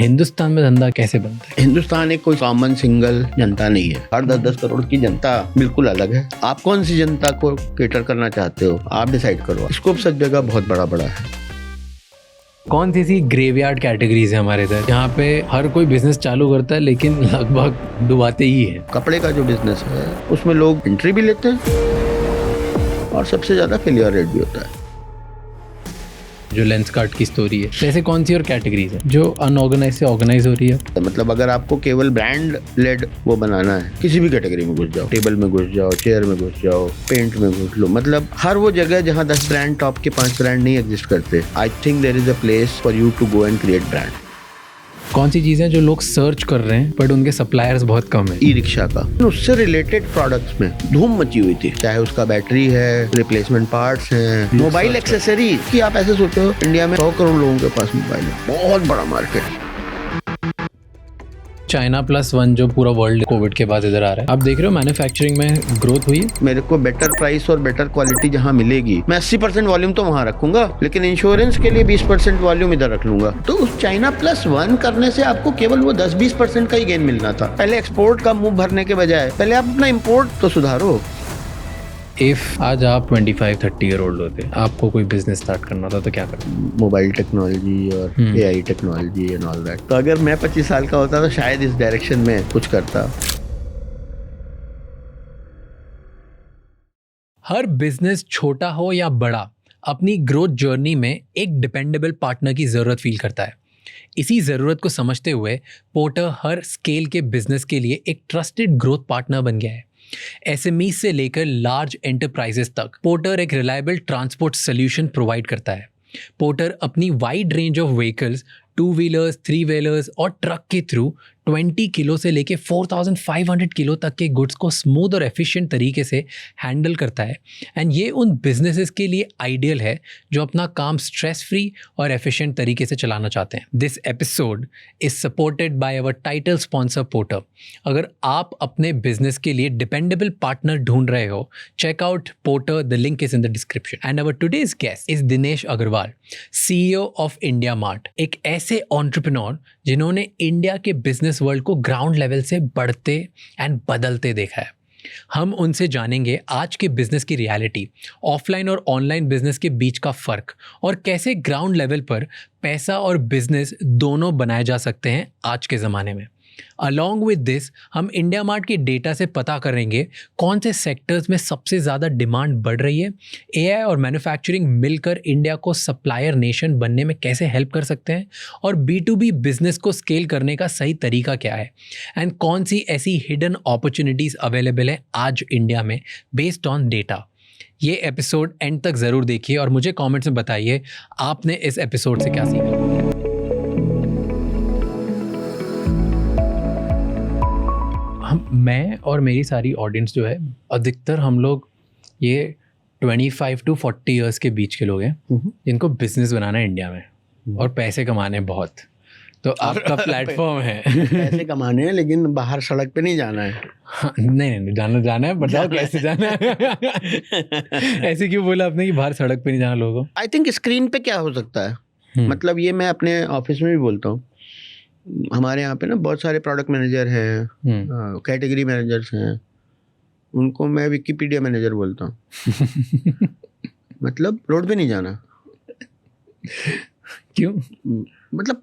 हिंदुस्तान में धंधा कैसे बनता है? हिंदुस्तान एक कोई कॉमन सिंगल जनता नहीं है। हर 10-10 करोड़ की जनता बिल्कुल अलग है। आप कौन सी जनता को केटर करना चाहते हो, आप डिसाइड करो। स्कोप सब जगह बहुत बड़ा बड़ा है। कौन सी ऐसी ग्रेवयार्ड कैटेगरीज है हमारे इधर जहाँ पे हर कोई बिजनेस चालू करता है लेकिन लगभग डुबाते ही है? कपड़े का जो बिजनेस है उसमें लोग एंट्री भी लेते हैं और सबसे ज्यादा फेलियर रेट भी होता है। जो लेंसकार्ट की स्टोरी है, तो ऐसे कौन सी और कैटेगरीज है जो अनऑर्गेनाइज से ऑर्गेनाइज हो रही है? मतलब अगर आपको केवल ब्रांड लेड वो बनाना है, किसी भी कैटेगरी में घुस जाओ, टेबल में घुस जाओ, चेयर में घुस जाओ, पेंट में घुस लो, मतलब हर वो जगह जहाँ 10 ब्रांड टॉप के 5 ब्रांड नहीं एग्जिस्ट करते, I think there is a place for you to go and create brand. कौन सी चीजें जो लोग सर्च कर रहे हैं बट उनके सप्लायर्स बहुत कम है? ई रिक्शा का, उससे रिलेटेड प्रोडक्ट्स में धूम मची हुई थी, चाहे उसका बैटरी है, रिप्लेसमेंट पार्ट्स हैं, मोबाइल एक्सेसरी की। आप ऐसे सोचो इंडिया में 100 करोड़ लोगों के पास मोबाइल है, बहुत बड़ा मार्केट। चाइना +1 जो पूरा वर्ल्ड कोविड के बाद इधर आ रहा है, आप देख रहे हो मैन्युफैक्चरिंग में ग्रोथ हुई है। मेरे को बेटर प्राइस और बेटर क्वालिटी जहाँ मिलेगी, मैं 80% वॉल्यूम तो वहाँ रखूंगा, लेकिन इंश्योरेंस के लिए 20% वॉल्यूम इधर रख लूंगा। तो उस चाइना +1 करने से आपको केवल वो 10-20% का ही गेन मिलना था। पहले एक्सपोर्ट का मुंह भरने के बजाय पहले आप अपना इम्पोर्ट तो सुधारो। इफ आज आप 25-30 ईयर ओल्ड होते, आपको कोई बिजनेस स्टार्ट करना था तो क्या करते? मोबाइल टेक्नोलॉजी और AI technology and all that. तो अगर मैं 25 साल का होता तो शायद इस डायरेक्शन में कुछ करता। हर बिजनेस छोटा हो या बड़ा, अपनी ग्रोथ जर्नी में एक डिपेंडेबल पार्टनर की ज़रूरत फील करता है। इसी ज़रूरत को समझते हुए पोर्टर हर स्केल के बिजनेस के लिए एक ट्रस्टेड ग्रोथ पार्टनर बन गया है। SME से लेकर लार्ज एंटरप्राइजेस तक पोर्टर एक रिलायबल ट्रांसपोर्ट सोल्यूशन प्रोवाइड करता है। पोर्टर अपनी wide range of vehicles, 2 wheelers, 3 wheelers और ट्रक के थ्रू 20 किलो से लेके 4500 किलो तक के गुड्स को स्मूथ और एफिशिएंट तरीके से हैंडल करता है। एंड ये उन बिजनेसेस के लिए आइडियल है जो अपना काम स्ट्रेस फ्री और एफिशिएंट तरीके से चलाना चाहते हैं। This episode is supported by our title sponsor porter. अगर आप अपने बिजनेस के लिए डिपेंडेबल पार्टनर ढूंढ रहे हो, check out porter, the link is in the description. And our today's guest is Dinesh Agarwal, CEO of India mart, एक ऐसे एंटरप्रेन्योर जिन्होंने इंडिया के बिजनेस वर्ल्ड को ग्राउंड लेवल से बढ़ते एंड बदलते देखा है। हम उनसे जानेंगे आज के बिजनेस की रियलिटी, ऑफलाइन और ऑनलाइन बिजनेस के बीच का फर्क और कैसे ग्राउंड लेवल पर पैसा और बिजनेस दोनों बनाए जा सकते हैं आज के ज़माने में। अलॉन्ग विद दिस हम इंडिया मार्ट के डेटा से पता करेंगे कौन से सेक्टर्स में सबसे ज़्यादा डिमांड बढ़ रही है, AI और मैन्युफैक्चरिंग मिलकर इंडिया को सप्लायर नेशन बनने में कैसे हेल्प कर सकते हैं, और B2B बिजनेस को स्केल करने का सही तरीका क्या है, एंड कौन सी ऐसी हिडन अपॉर्चुनिटीज़ अवेलेबल है आज इंडिया में बेस्ड ऑन डेटा। ये एपिसोड एंड तक ज़रूर देखिए और मुझे कॉमेंट्स में बताइए आपने इस एपिसोड से क्या सीखा। मैं और मेरी सारी ऑडियंस जो है, अधिकतर हम लोग ये 25 to 40 ईयर्स के बीच के लोग हैं जिनको बिजनेस बनाना है इंडिया में और पैसे कमाने हैं बहुत। तो आपका प्लेटफॉर्म है। पैसे कमाने हैं लेकिन बाहर सड़क पे नहीं जाना है। हाँ, नहीं जाना है, बताओ कैसे जाना है। ऐसे क्यों बोला आपने कि बाहर सड़क पे नहीं जाना लोगों को? आई थिंक स्क्रीन पे क्या हो सकता है, मतलब ये मैं अपने ऑफिस में भी बोलता हूँ। हमारे यहाँ पे ना बहुत सारे प्रोडक्ट मैनेजर हैं, कैटेगरी मैनेजर्स हैं, उनको मैं विकिपीडिया मैनेजर बोलता हूँ। मतलब रोड पे नहीं जाना। क्यों? मतलब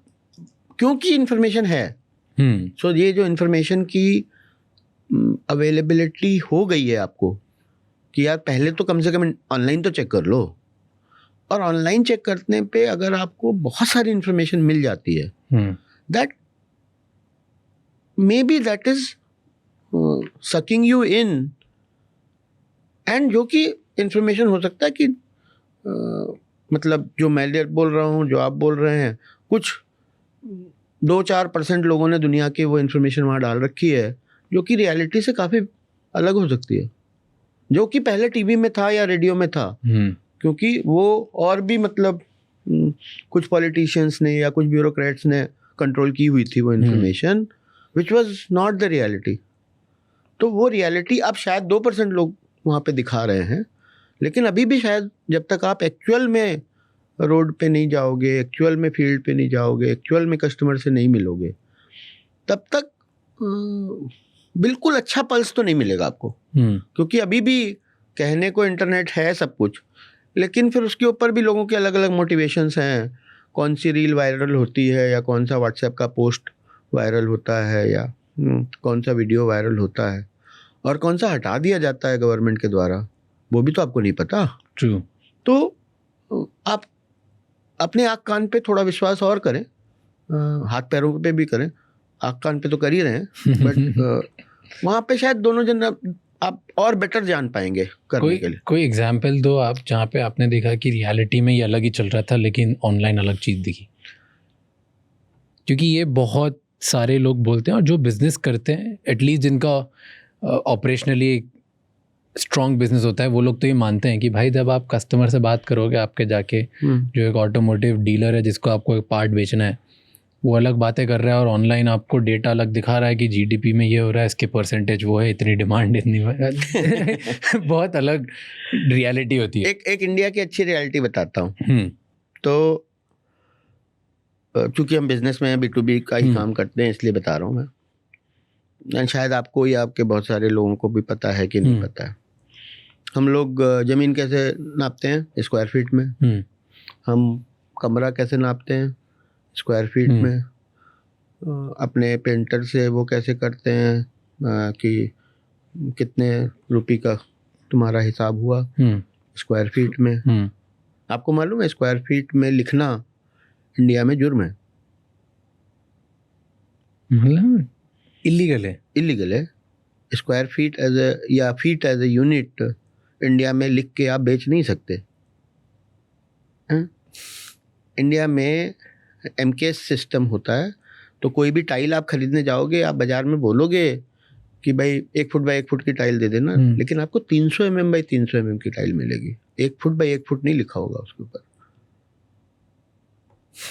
क्योंकि इन्फॉर्मेशन है। सो ये जो इन्फॉर्मेशन की अवेलेबिलिटी हो गई है आपको कि यार पहले तो कम से कम ऑनलाइन तो चेक कर लो, और ऑनलाइन चेक करने पे अगर आपको बहुत सारी इन्फॉर्मेशन मिल जाती है, that maybe that is sucking you in, and जो कि इंफॉर्मेशन हो सकता है कि मतलब जो मैं बोल रहा हूँ, जो आप बोल रहे हैं, कुछ 2-4% लोगों ने दुनिया की वो इन्फॉर्मेशन वहाँ डाल रखी है जो कि रियलिटी से काफ़ी अलग हो सकती है, जो कि पहले टीवी में था या रेडियो में था। क्योंकि वो और भी मतलब कुछ पॉलिटिशियंस ने या कुछ ब्यूरोक्रेट्स ने कंट्रोल की हुई थी वो information, which was not the reality. तो वो रियलिटी अब शायद 2% लोग वहाँ पे दिखा रहे हैं, लेकिन अभी भी शायद जब तक आप एक्चुअल में रोड पे नहीं जाओगे, एक्चुअल में फील्ड पे नहीं जाओगे, एक्चुअल में कस्टमर से नहीं मिलोगे, तब तक बिल्कुल अच्छा पल्स तो नहीं मिलेगा आपको। क्योंकि अभी भी कहने को इंटरनेट है सब कुछ, लेकिन फिर उसके ऊपर भी लोगों के अलग अलग मोटिवेशंस हैं। कौन सी रील वायरल होती है, या कौन सा व्हाट्सएप का पोस्ट वायरल होता है, या कौन सा वीडियो वायरल होता है, और कौन सा हटा दिया जाता है गवर्नमेंट के द्वारा, वो भी तो आपको नहीं पता। ट्रू। तो आप अपने आँख कान पे थोड़ा विश्वास और करें, हाथ पैरों पे भी करें, आँख कान पे तो कर ही रहे हैं, बट वहाँ पे शायद दोनों जन आप और बेटर जान पाएंगे करने के लिए। कोई एग्जाम्पल दो आप, जहाँ पे आपने देखा कि रियलिटी में ये अलग ही चल रहा था लेकिन ऑनलाइन अलग चीज़ दिखी। क्योंकि ये बहुत सारे लोग बोलते हैं, और जो बिजनेस करते हैं एटलीस्ट जिनका ऑपरेशनली स्ट्रॉन्ग बिजनेस होता है, वो लोग तो ये मानते हैं कि भाई जब आप कस्टमर से बात करोगे, आपके जाके जो एक ऑटोमोटिव डीलर है जिसको आपको एक पार्ट बेचना है, वो अलग बातें कर रहा है, और ऑनलाइन आपको डेटा अलग दिखा रहा है कि जीडीपी में ये हो रहा है, इसके परसेंटेज वो है, इतनी डिमांड इतनी बहुत अलग रियलिटी होती है। एक इंडिया की अच्छी रियलिटी बताता हूँ। तो चूंकि हम बिजनेस में B2B का ही काम करते हैं, इसलिए बता रहा हूँ मैं, शायद आपको या आपके बहुत सारे लोगों को भी पता है कि नहीं पता है। हम लोग ज़मीन कैसे नापते हैं? स्क्वायर फीट में। हम कमरा कैसे नापते हैं? स्क्वायर फीट में। अपने पेंटर से वो कैसे करते हैं कि कितने रुपए का तुम्हारा हिसाब हुआ? स्क्वायर फीट में। आपको मालूम है स्क्वायर फीट में लिखना इंडिया में जुर्म है। मतलब इलीगल है। इलीगल है। स्क्वायर फीट एज ए या feet as A unit India में लिख के आप बेच नहीं सकते। इंडिया में MKS सिस्टम होता है, तो कोई भी टाइल आप खरीदने जाओगे, आप बाजार में बोलोगे कि भाई 1 फुट बाय 1 फुट की टाइल दे देना, लेकिन आपको 300 mm बाय 300 mm की टाइल मिलेगी। 1 फुट बाय 1 फुट नहीं लिखा होगा उसके ऊपर।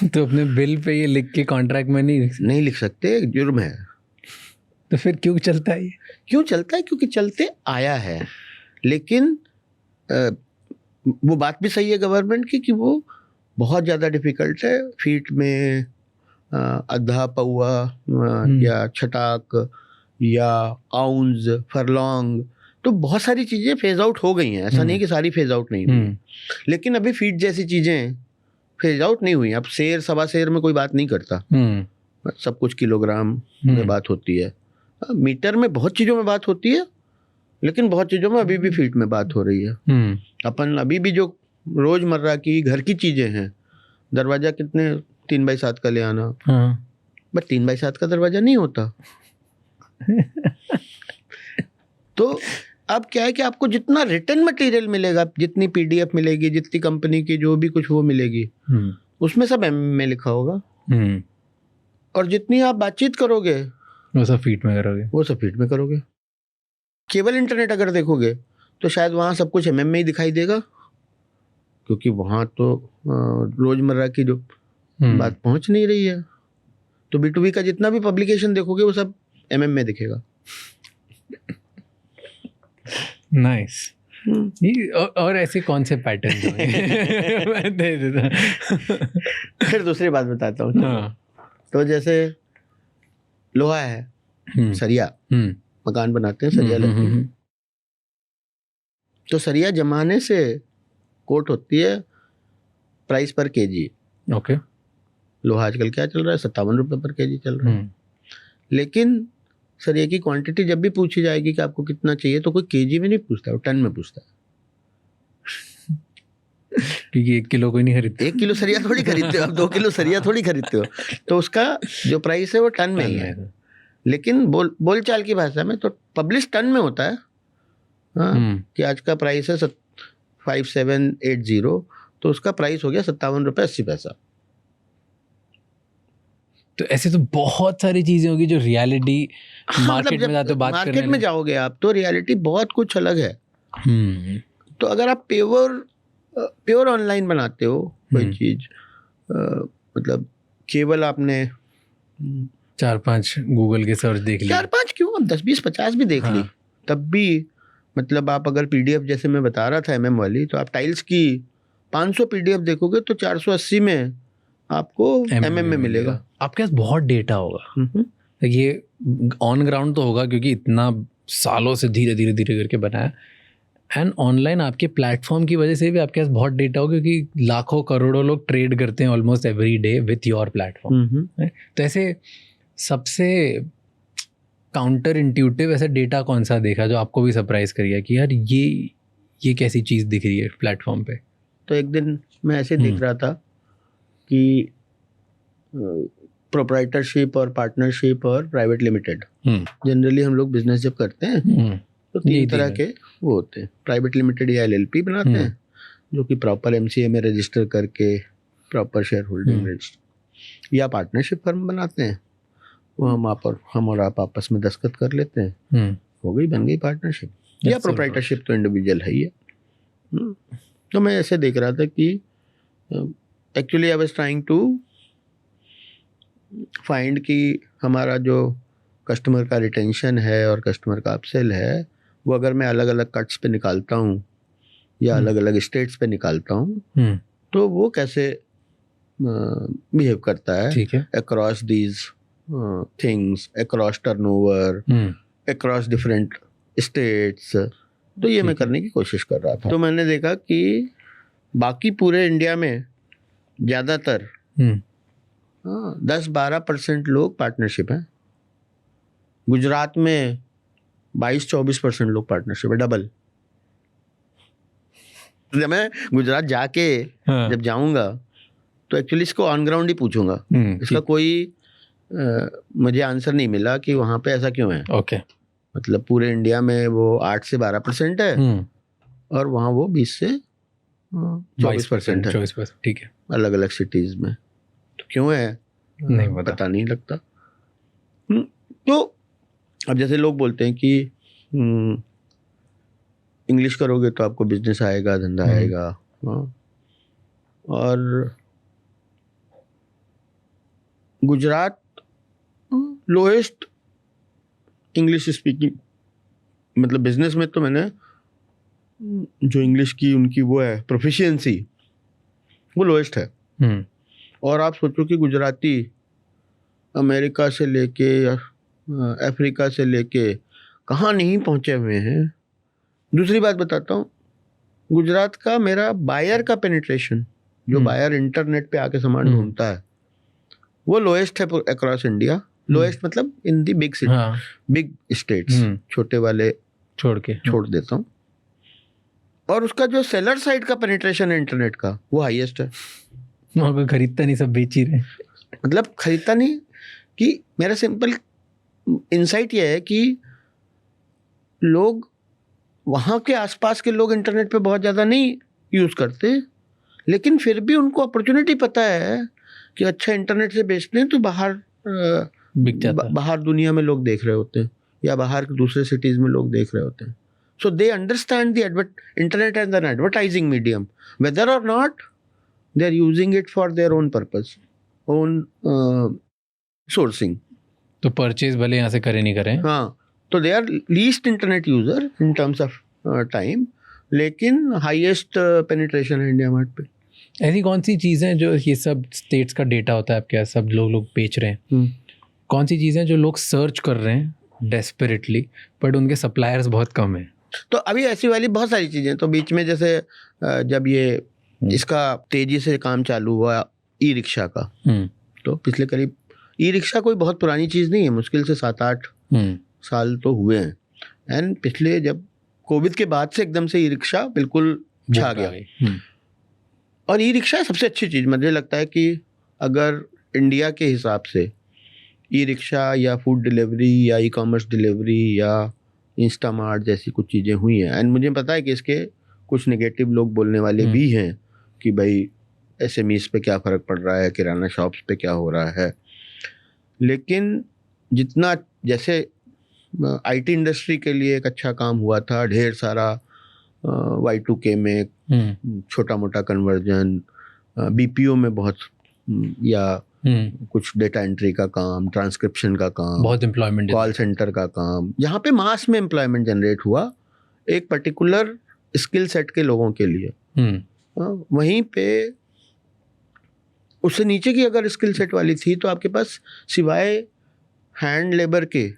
तो अपने बिल पे ये लिख के कॉन्ट्रैक्ट में नहीं लिख सकते, जुर्म है। तो फिर क्यों चलता है? क्यों चलता है? क्योंकि चलते आया है। लेकिन वो बात भी सही है गवर्नमेंट की कि वो बहुत ज़्यादा डिफ़िकल्ट है। फीट में आधा पौआ या छटाक या आउंस, फरलॉन्ग, तो बहुत सारी चीज़ें फेज आउट हो गई हैं। ऐसा नहीं कि सारी फेज आउट नहीं हुई, लेकिन अभी फीट जैसी चीज़ें फेज आउट नहीं हुई। अब शेर सवा शेर में कोई बात नहीं करता, सब कुछ किलोग्राम में बात होती है। मीटर में बहुत चीज़ों में बात होती है, लेकिन बहुत चीज़ों में अभी भी फीट में बात हो रही है। अपन अभी भी जो रोज़मर्रा की घर की चीज़ें हैं, दरवाज़ा कितने 3x7 का ले आना, बट 3x7 का दरवाज़ा नहीं होता। तो अब क्या है कि आपको जितना रिटर्न मटेरियल मिलेगा, जितनी PDF मिलेगी, जितनी कंपनी की जो भी कुछ वो मिलेगी, उसमें सब MM में लिखा होगा। और जितनी आप बातचीत करोगे वो सब फीट में करोगे। वो सब फीट में करोगे। केबल इंटरनेट अगर देखोगे तो शायद वहाँ सब कुछ MM में ही दिखाई देगा, क्योंकि वहाँ तो रोज़मर्रा की जो बात पहुँच नहीं रही है। तो B2B का जितना भी पब्लिकेशन देखोगे वो सब MM में दिखेगा। नाइस। और ऐसे कौन से पैटर्न मैं दे देता। फिर दूसरी बात बताता हूँ। तो जैसे लोहा है, सरिया, मकान बनाते हैं, सरिया लगती है। तो सरिया जमाने से कोट होती है प्राइस पर केजी। ओके। लोहा आजकल क्या चल रहा है? 57 रुपये पर केजी चल रहा है। लेकिन सरिया की क्वांटिटी जब भी पूछी जाएगी कि आपको कितना चाहिए, तो कोई केजी में नहीं पूछता, वो टन में पूछता है। क्योंकि 1 किलो कोई नहीं खरीदता। 1 किलो सरिया थोड़ी खरीदते हो आप, 2 किलो सरिया थोड़ी खरीदते हो। तो उसका जो प्राइस है वो टन में ही है। लेकिन बोलचाल की भाषा में तो पब्लिश टन में होता है। कि आज का प्राइस है 5780, तो उसका प्राइस हो गया 57 रुपये 80 पैसा। तो ऐसे तो बहुत सारी चीजें होगी जो रियलिटी मार्केट में जाते बात करने मार्केट में जाओगे आप तो रियलिटी बहुत कुछ अलग है। तो अगर आप प्योर ऑनलाइन बनाते हो कोई चीज, मतलब केवल आपने 4-5 गूगल के सर्च देख लिया, 4-5 क्यों, 10-20-50 भी देख ली, तब भी मतलब आप अगर PDF जैसे मैं बता रहा था MM वाली, तो आप टाइल्स की 500 PDF देखोगे तो 480 में आपको MM में मिलेगा। आपके पास बहुत डेटा होगा, ये ऑन ग्राउंड तो होगा क्योंकि इतना सालों से धीरे धीरे धीरे करके बनाया, एंड ऑनलाइन आपके प्लेटफॉर्म की वजह से भी आपके पास बहुत डेटा हो क्योंकि लाखों करोड़ों लोग ट्रेड करते हैं almost every day with your platform. तो ऐसे सबसे काउंटर इंट्यूटिव ऐसा डेटा कौन सा देखा जो आपको भी सरप्राइज करिए कि यार ये कैसी चीज़ दिख रही है प्लेटफॉर्म पे? तो एक दिन मैं ऐसे देख रहा था कि प्रोप्राइटरशिप और पार्टनरशिप और प्राइवेट लिमिटेड, जनरली हम लोग बिजनेस जब करते हैं तो 3 तरह के वो होते हैं। प्राइवेट लिमिटेड या LLP बनाते हैं जो कि प्रॉपर MCA में रजिस्टर करके प्रॉपर शेयर होल्डिंग रजिस्टर, या पार्टनरशिप फर्म बनाते हैं, वो हम और आप आपस में दस्तखत कर लेते हैं, हो गई, बन गई पार्टनरशिप। या प्रोप्राइटरशिप तो इंडिविजुअल है ही है। तो मैं ऐसे देख रहा था कि actually I was trying to find कि हमारा जो कस्टमर का रिटेंशन है और कस्टमर का अपसेल है वो अगर मैं अलग अलग कट्स पे निकालता हूँ या अलग अलग स्टेट्स पे निकालता हूँ तो वो कैसे बिहेव करता है across these things, across turnover, across different states. तो ये मैं करने की कोशिश कर रहा था। तो मैंने देखा कि बाकी पूरे इंडिया में ज़्यादातर 10-12% लोग पार्टनरशिप हैं। गुजरात में 22-24% लोग पार्टनरशिप है, डबल। जब मैं गुजरात जाके जब जाऊंगा तो एक्चुअली इसको ऑन ग्राउंड ही पूछूंगा, इसका कोई मुझे आंसर नहीं मिला कि वहाँ पे ऐसा क्यों है। ओके मतलब पूरे इंडिया में वो 8 से 12% है और वहाँ वो 20 से 24% है। 24%, ठीक है, अलग अलग सिटीज में। तो क्यों है नहीं पता नहीं लगता। तो अब जैसे लोग बोलते हैं कि इंग्लिश करोगे तो आपको बिजनेस आएगा, धंधा आएगा, और गुजरात लोएस्ट इंग्लिश स्पीकिंग, मतलब बिजनेस में तो मैंने जो इंग्लिश की उनकी वो है प्रोफिशिएंसी वो लोएस्ट है। और आप सोचो कि गुजराती अमेरिका से लेके अफ्रीका से लेके कहाँ नहीं पहुँचे हुए हैं। दूसरी बात बताता हूँ, गुजरात का मेरा बायर का पेनिट्रेशन, जो बायर इंटरनेट पे आके सामान ढूंढता है, वो लोएस्ट है अक्रॉस इंडिया। लोएस्ट मतलब इन the big city, big states, छोटे वाले छोड़ देता हूँ। और उसका जो सेलर साइड का पेनिट्रेशन है इंटरनेट का, वो हाईएस्ट है। वहाँ पे खरीदता नहीं, सब बेच ही रहे। मतलब खरीदता नहीं कि मेरा सिंपल इंसाइट ये है कि लोग वहाँ के आसपास के लोग इंटरनेट पे बहुत ज़्यादा नहीं यूज़ करते, लेकिन फिर भी उनको अपॉर्चुनिटी पता है कि अच्छा इंटरनेट से बेचते हैं तो बाहर दुनिया में लोग देख रहे होते हैं या बाहर दूसरे सिटीज़ में लोग देख रहे होते हैं। So they understand the internet as an advertising medium, whether or not they are using it for their own purpose, own sourcing. तो परचेज भले यहाँ से करें नहीं करें, हाँ, तो they are least internet user in terms of time, लेकिन हाईएस्ट पेनिट्रेशन है इंडिया मार्ट पे। ऐसी कौन सी चीज़ें हैं जो ये सब स्टेट्स का डेटा होता है आपके यहाँ, सब लोग बेच रहे हैं, कौन सी चीज़ें जो लोग सर्च कर रहे हैं डेस्परेटली बट उनके सप्लायर्स बहुत कम हैं? तो अभी ऐसी वाली बहुत सारी चीज़ें, तो बीच में जैसे जब ये इसका तेजी से काम चालू हुआ ई रिक्शा का, तो पिछले करीब ई रिक्शा कोई बहुत पुरानी चीज़ नहीं है, मुश्किल से 7-8 साल तो हुए हैं। एंड पिछले जब कोविड के बाद से एकदम से ई रिक्शा बिल्कुल छा गया। और ई रिक्शा सबसे अच्छी चीज़ मुझे लगता है कि अगर इंडिया के हिसाब से ई रिक्शा या फूड डिलीवरी या ई कॉमर्स डिलीवरी या इंस्टामार्ट जैसी कुछ चीज़ें हुई हैं, एंड मुझे पता है कि इसके कुछ नेगेटिव लोग बोलने वाले भी हैं कि भाई SMEs पे क्या फ़र्क पड़ रहा है, किराना शॉप्स पे क्या हो रहा है, लेकिन जितना जैसे IT इंडस्ट्री के लिए एक अच्छा काम हुआ था, ढेर सारा Y2K में छोटा मोटा कन्वर्जन, BPO में बहुत, या कुछ डेटा एंट्री का काम, ट्रांसक्रिप्शन का काम, बहुत एम्प्लॉयमेंट, कॉल सेंटर का काम, जहाँ पे मास में एम्प्लॉयमेंट जनरेट हुआ एक पर्टिकुलर स्किल सेट के लोगों के लिए। वहीं पे उससे नीचे की अगर स्किल सेट वाली थी तो आपके पास सिवाय हैंड लेबर के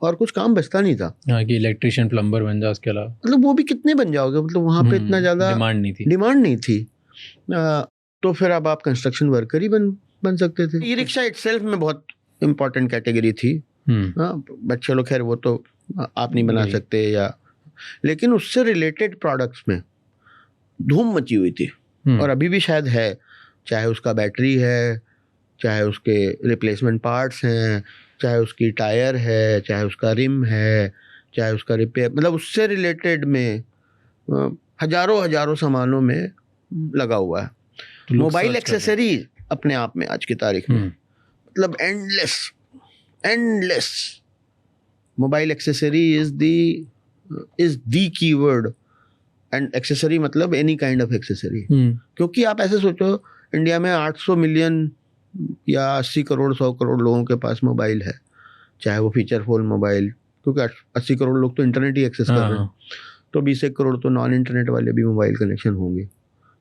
और कुछ काम बचता नहीं था। हाँ कि इलेक्ट्रिशियन प्लम्बर बन जाओ, उसके अलावा मतलब वो भी कितने बन जाओगे, मतलब वहाँ पे इतना ज़्यादा डिमांड नहीं थी। तो फिर अब आप कंस्ट्रक्शन वर्कर ही बन सकते थे। ई रिक्शा इटसेल्फ में बहुत इंपॉर्टेंट कैटेगरी थी। बच्चे लोग खैर वो तो आप नहीं बना सकते या, लेकिन उससे रिलेटेड प्रोडक्ट्स में धूम मची हुई थी और अभी भी शायद है, चाहे उसका बैटरी है, चाहे उसके रिप्लेसमेंट पार्ट्स हैं, चाहे उसकी टायर है, चाहे उसका रिम है, चाहे उसका रिपेयर, मतलब उससे रिलेटेड में हजारों सामानों में लगा हुआ है। तो मोबाइल एक्सेसरी अपने आप में आज की तारीख में मतलब endless mobile accessory is the keyword. And accessory मतलब एनी काइंड ऑफ एक्सेसरी, क्योंकि आप ऐसे सोचो इंडिया में 800 मिलियन या 80 करोड़ 100 करोड़ लोगों के पास मोबाइल है, चाहे वो फीचर फोन मोबाइल, क्योंकि 80 करोड़ लोग तो इंटरनेट ही एक्सेस कर रहे हैं, तो 20 करोड़ तो नॉन इंटरनेट वाले भी मोबाइल कनेक्शन होंगे,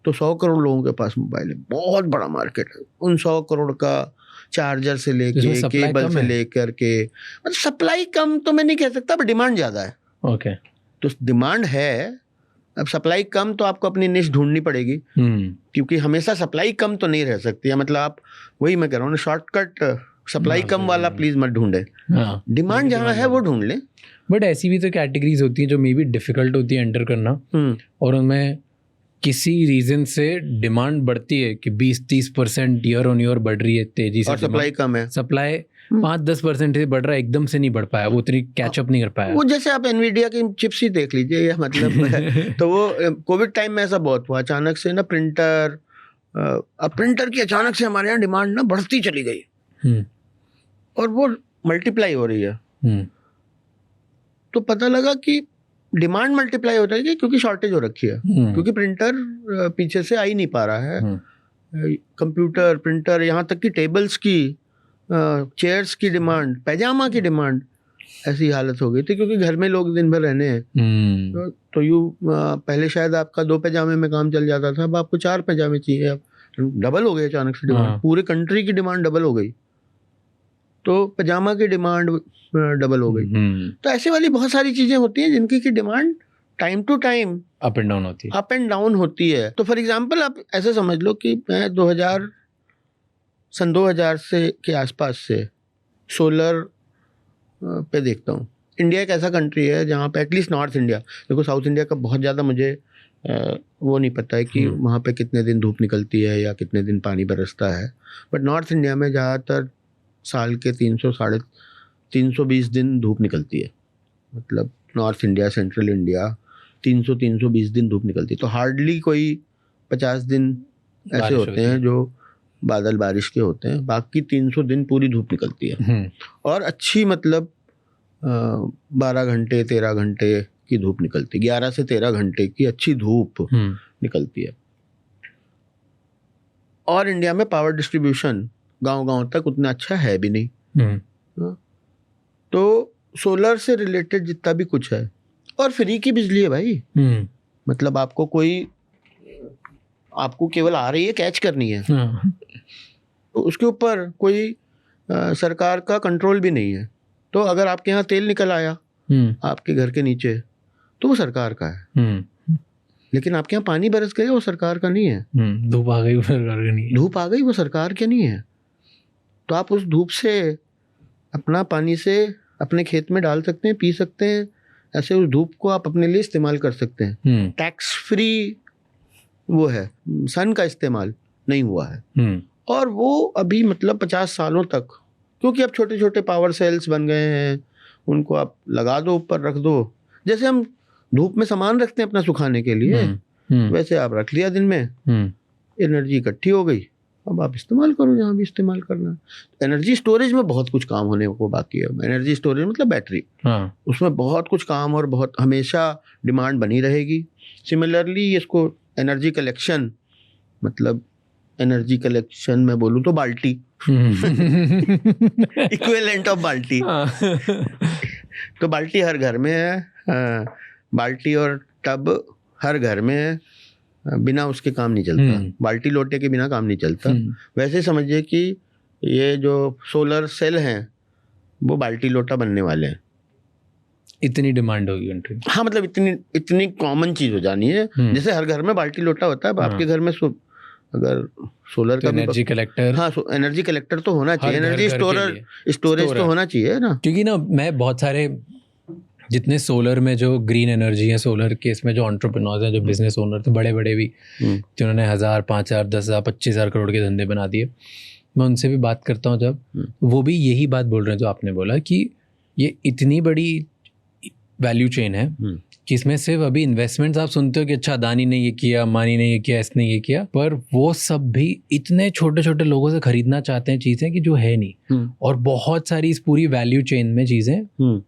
तो 100 करोड़ लोगों के पास मोबाइल है। बहुत बड़ा मार्केट है। उन 100 करोड़ का चार्जर से लेके केबल से लेकर के, मतलब सप्लाई कम तो मैं नहीं कह सकता, बट डिमांड ज़्यादा है। ओके, तो डिमांड है, अब सप्लाई कम तो आपको अपनी निश ढूंढनी पड़ेगी, क्योंकि हमेशा सप्लाई कम तो नहीं रह सकती है। मतलब आप, वही मैं कह रहा हूँ, शॉर्टकट सप्लाई कम वाला प्लीज मत ढूंढे, डिमांड जहाँ है वो ढूंढ लें। बट ऐसी भी तो कैटेगरीज होती हैं जो मे बी डिफिकल्ट होती है एंटर करना, और उनमें किसी रीजन से डिमांड बढ़ती है कि 20-30% ईयर ऑन ईयर बढ़ रही है तेजी से, और सप्लाई कम है, सप्लाई 5-10% से बढ़ रहा है, एकदम से नहीं बढ़ पाया, वो उतनी कैचअप नहीं कर पाया। वो जैसे आप एनवीडिया की चिप्स ही देख लीजिए, या मतलब तो वो कोविड टाइम में ऐसा बहुत हुआ, अचानक से ना प्रिंटर, अब प्रिंटर की अचानक से हमारे यहाँ डिमांड ना बढ़ती चली गई और वो मल्टीप्लाई हो रही है। तो पता लगा कि डिमांड मल्टीप्लाई हो रही है क्योंकि शॉर्टेज हो रखी है, क्योंकि प्रिंटर पीछे से आ ही नहीं पा रहा है। कंप्यूटर, प्रिंटर, यहाँ तक कि टेबल्स की, चेयर्स की डिमांड, पैजामा की डिमांड, ऐसी हालत हो गई थी, क्योंकि घर में लोग दिन भर रहने हैं। तो पहले शायद आपका 2 पैजामे में काम चल जाता था, अब आपको 4 पैजामे चाहिए। अब डबल हो गए अचानक से डिमांड, पूरे कंट्री की डिमांड डबल हो गई, तो पैजामा की डिमांड डबल हो गई। तो ऐसे वाली बहुत सारी चीजें होती हैं जिनकी की demand time to time up and down होती है। तो फॉर एग्जांपल आप ऐसे समझ लो कि मैं 2000 से के आसपास से सोलर पे देखता हूँ। इंडिया एक ऐसा कंट्री है जहाँ पे एटलीस्ट नॉर्थ इंडिया, देखो साउथ इंडिया का बहुत ज़्यादा मुझे वो नहीं पता है कि वहाँ पे कितने दिन धूप निकलती है या कितने दिन पानी बरसता है, बट नॉर्थ इंडिया में ज़्यादातर साल के 320 दिन धूप निकलती है। मतलब नॉर्थ इंडिया, सेंट्रल इंडिया 320 दिन धूप निकलती है। तो हार्डली कोई 50 दिन ऐसे होते हैं जो बादल बारिश के होते हैं, बाकी 300 दिन पूरी धूप निकलती है। और अच्छी मतलब 12 घंटे 13 घंटे की धूप निकलती है, 11 से 13 घंटे की अच्छी धूप निकलती है। और इंडिया में पावर डिस्ट्रीब्यूशन गांव-गांव तक उतना अच्छा है भी नहीं। तो सोलर से रिलेटेड जितना भी कुछ है, और फ्री की बिजली है भाई, मतलब आपको केवल आ रही है, कैच करनी है, तो उसके ऊपर कोई सरकार का कंट्रोल भी नहीं है। तो अगर आपके यहाँ तेल निकल आया आपके घर के नीचे, तो वो सरकार का है, लेकिन आपके यहाँ पानी बरस गया, वो सरकार का नहीं है। धूप आ गई, वो सरकार का नहीं है। धूप आ गई, वो सरकार के नहीं है। तो आप उस धूप से अपना पानी से अपने खेत में डाल सकते हैं, पी सकते हैं, ऐसे उस धूप को आप अपने लिए इस्तेमाल कर सकते हैं। टैक्स फ्री वो है, सन का इस्तेमाल नहीं हुआ है। और वो अभी मतलब 50 सालों तक, क्योंकि अब छोटे छोटे पावर सेल्स बन गए हैं, उनको आप लगा दो, ऊपर रख दो, जैसे हम धूप में सामान रखते हैं अपना सुखाने के लिए, वैसे आप रख लिया दिन में, एनर्जी इकट्ठी हो गई, अब आप इस्तेमाल करो जहाँ भी इस्तेमाल करना है। एनर्जी स्टोरेज में बहुत कुछ काम होने को बाकी है। एनर्जी स्टोरेज मतलब बैटरी, उसमें बहुत कुछ काम और बहुत हमेशा डिमांड बनी रहेगी। सिमिलरली इसको एनर्जी कलेक्शन, मतलब एनर्जी कलेक्शन में बोलूँ तो बाल्टी, इक्विवेलेंट ऑफ बाल्टी। तो बाल्टी हर घर में है, बाल्टी और टब हर घर में है, बिना उसके काम नहीं चलता, बाल्टी लोटे के बिना काम नहीं चलता। वैसे ही समझिए कि ये जो सोलर सेल हैं वो बाल्टी लोटा बनने वाले हैं। इतनी डिमांड होगी कंट्री में। हाँ, मतलब इतनी कॉमन चीज हो जानी है। जैसे हर घर में बाल्टी लोटा होता है, आपके घर में अगर सोलर का एनर्जी कलेक्टर, हाँ, एनर्जी कलेक्टर तो होना चाहिए, एनर्जी स्टोरेज तो होना चाहिए ना। क्योंकि ना मैं बहुत सारे जितने सोलर में जो ग्रीन एनर्जी है, सोलर के इसमें जो एंटरप्रेन्योर्स हैं, जो बिजनेस ओनर थे बड़े बड़े भी, जिन्होंने 1000, 5000, 10,000, 25,000 करोड़ के धंधे बना दिए, मैं उनसे भी बात करता हूँ जब, वो भी यही बात बोल रहे हैं जो आपने बोला कि ये इतनी बड़ी वैल्यू चेन है कि इसमें सिर्फ अभी इन्वेस्टमेंट्स आप सुनते हो कि अच्छा अदानी ने ये किया, अंबानी ने ये किया, इसने ये किया, पर वो सब भी इतने छोटे छोटे लोगों से खरीदना चाहते हैं चीज़ें कि जो है नहीं। और बहुत सारी इस पूरी वैल्यू चेन में चीज़ें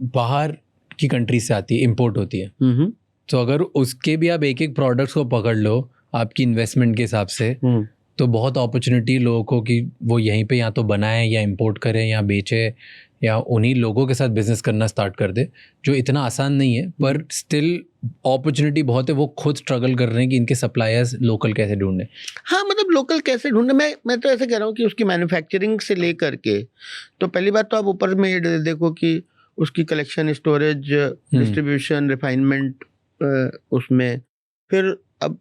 बाहर की कंट्री से आती है, इम्पोर्ट होती है। तो अगर उसके भी आप एक एक प्रोडक्ट्स को पकड़ लो आपकी इन्वेस्टमेंट के हिसाब से, तो बहुत अपॉर्चुनिटी लोगों को कि वो यहीं पे या तो बनाएं या इंपोर्ट करें या बेचें या उन्हीं लोगों के साथ बिजनेस करना स्टार्ट कर दे, जो इतना आसान नहीं है, पर स्टिल अपॉर्चुनिटी बहुत है। वो खुद स्ट्रगल कर रहे हैं कि इनके सप्लायर्स लोकल कैसे ढूंढें। हाँ, मतलब लोकल कैसे ढूंढें, मैं तो ऐसे कह रहा हूँ कि उसकी मैन्युफैक्चरिंग से लेकर के, तो पहली बात तो आप ऊपर में ये देखो कि उसकी कलेक्शन, स्टोरेज, डिस्ट्रीब्यूशन, रिफाइनमेंट, उसमें फिर अब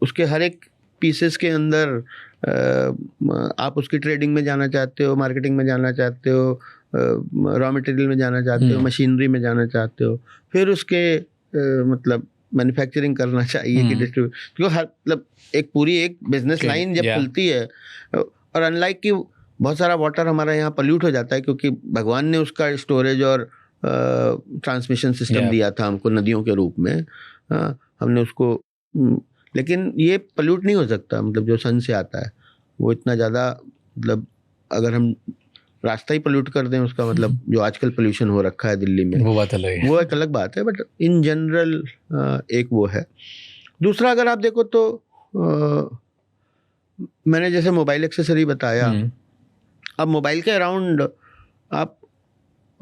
उसके हर एक पीसेस के अंदर आप उसकी ट्रेडिंग में जाना चाहते हो, मार्केटिंग में जाना चाहते हो, रॉ मटेरियल में जाना चाहते हो, मशीनरी में जाना चाहते हो, फिर उसके मतलब मैन्युफैक्चरिंग करना चाहिए कि डिस्ट्रीब्यूट, क्योंकि हर मतलब एक बिजनेस लाइन जब खुलती है, और अनलाइक कि बहुत सारा वाटर हमारा यहाँ पल्यूट हो जाता है क्योंकि भगवान ने उसका स्टोरेज और ट्रांसमिशन सिस्टम दिया था हमको नदियों के रूप में, हमने उसको, लेकिन ये पल्यूट नहीं हो सकता, मतलब जो सन से आता है वो इतना ज़्यादा, मतलब अगर हम रास्ता ही पल्यूट कर दें उसका मतलब, जो आजकल पोल्यूशन हो रखा है दिल्ली में, वो बात अलग है, वो एक अलग बात है, बट इन जनरल एक वो है। दूसरा अगर आप देखो तो मैंने जैसे मोबाइल एक्सेसरी बताया, अब मोबाइल के अराउंड आप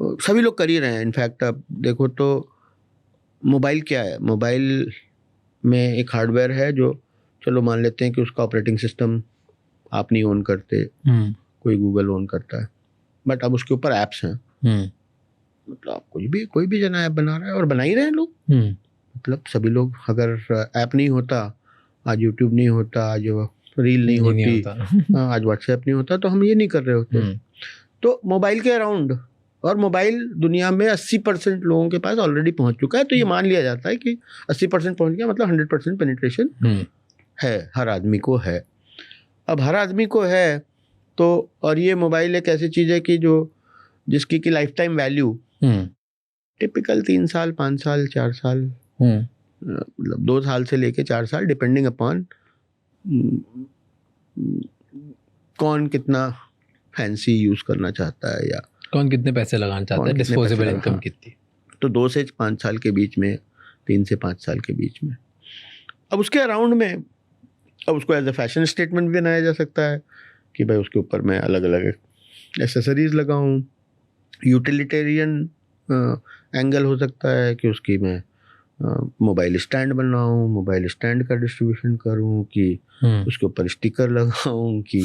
सभी लोग कर ही रहे हैं। इनफैक्ट आप देखो तो मोबाइल क्या है, मोबाइल में एक हार्डवेयर है जो, चलो मान लेते हैं कि उसका ऑपरेटिंग सिस्टम आप नहीं ओन करते, कोई गूगल ओन करता है, बट अब उसके ऊपर ऐप्स हैं, मतलब आप कोई भी जना ऐप बना रहा है और बना ही रहे हैं लोग, मतलब सभी लोग। अगर ऐप नहीं होता, आज यूट्यूब नहीं होता, आज रील नहीं होती, आज व्हाट्सएप नहीं होता, तो हम ये नहीं कर रहे होते। तो मोबाइल के अराउंड, और मोबाइल दुनिया में 80% लोगों के पास ऑलरेडी पहुंच चुका है, तो ये मान लिया जाता है कि 80% पहुंच गया, मतलब 100% पेनिट्रेशन है, हर आदमी को है। अब हर आदमी को है तो, और ये मोबाइल एक ऐसी चीज़ है कि जिसकी की लाइफ टाइम वैल्यू टिपिकल 3 साल, 5 साल, 4 साल, मतलब 2 साल से लेके 4 साल, डिपेंडिंग अपॉन कौन कितना फैंसी यूज़ करना चाहता है या कौन कितने पैसे लगाना चाहता है, डिस्पोजेबल इनकम कितनी, तो 2 से 5 साल के बीच में, 3 से 5 साल के बीच में। अब उसके अराउंड में, अब उसको एज ए फैशन स्टेटमेंट भी बनाया जा सकता है कि भाई उसके ऊपर मैं अलग अलग एसेसरीज लगाऊं, यूटिलिटेरियन एंगल हो सकता है कि उसकी मैं मोबाइल स्टैंड बनाऊं, मोबाइल स्टैंड का डिस्ट्रीब्यूशन करूं, कि उसके ऊपर स्टिकर लगाऊं, कि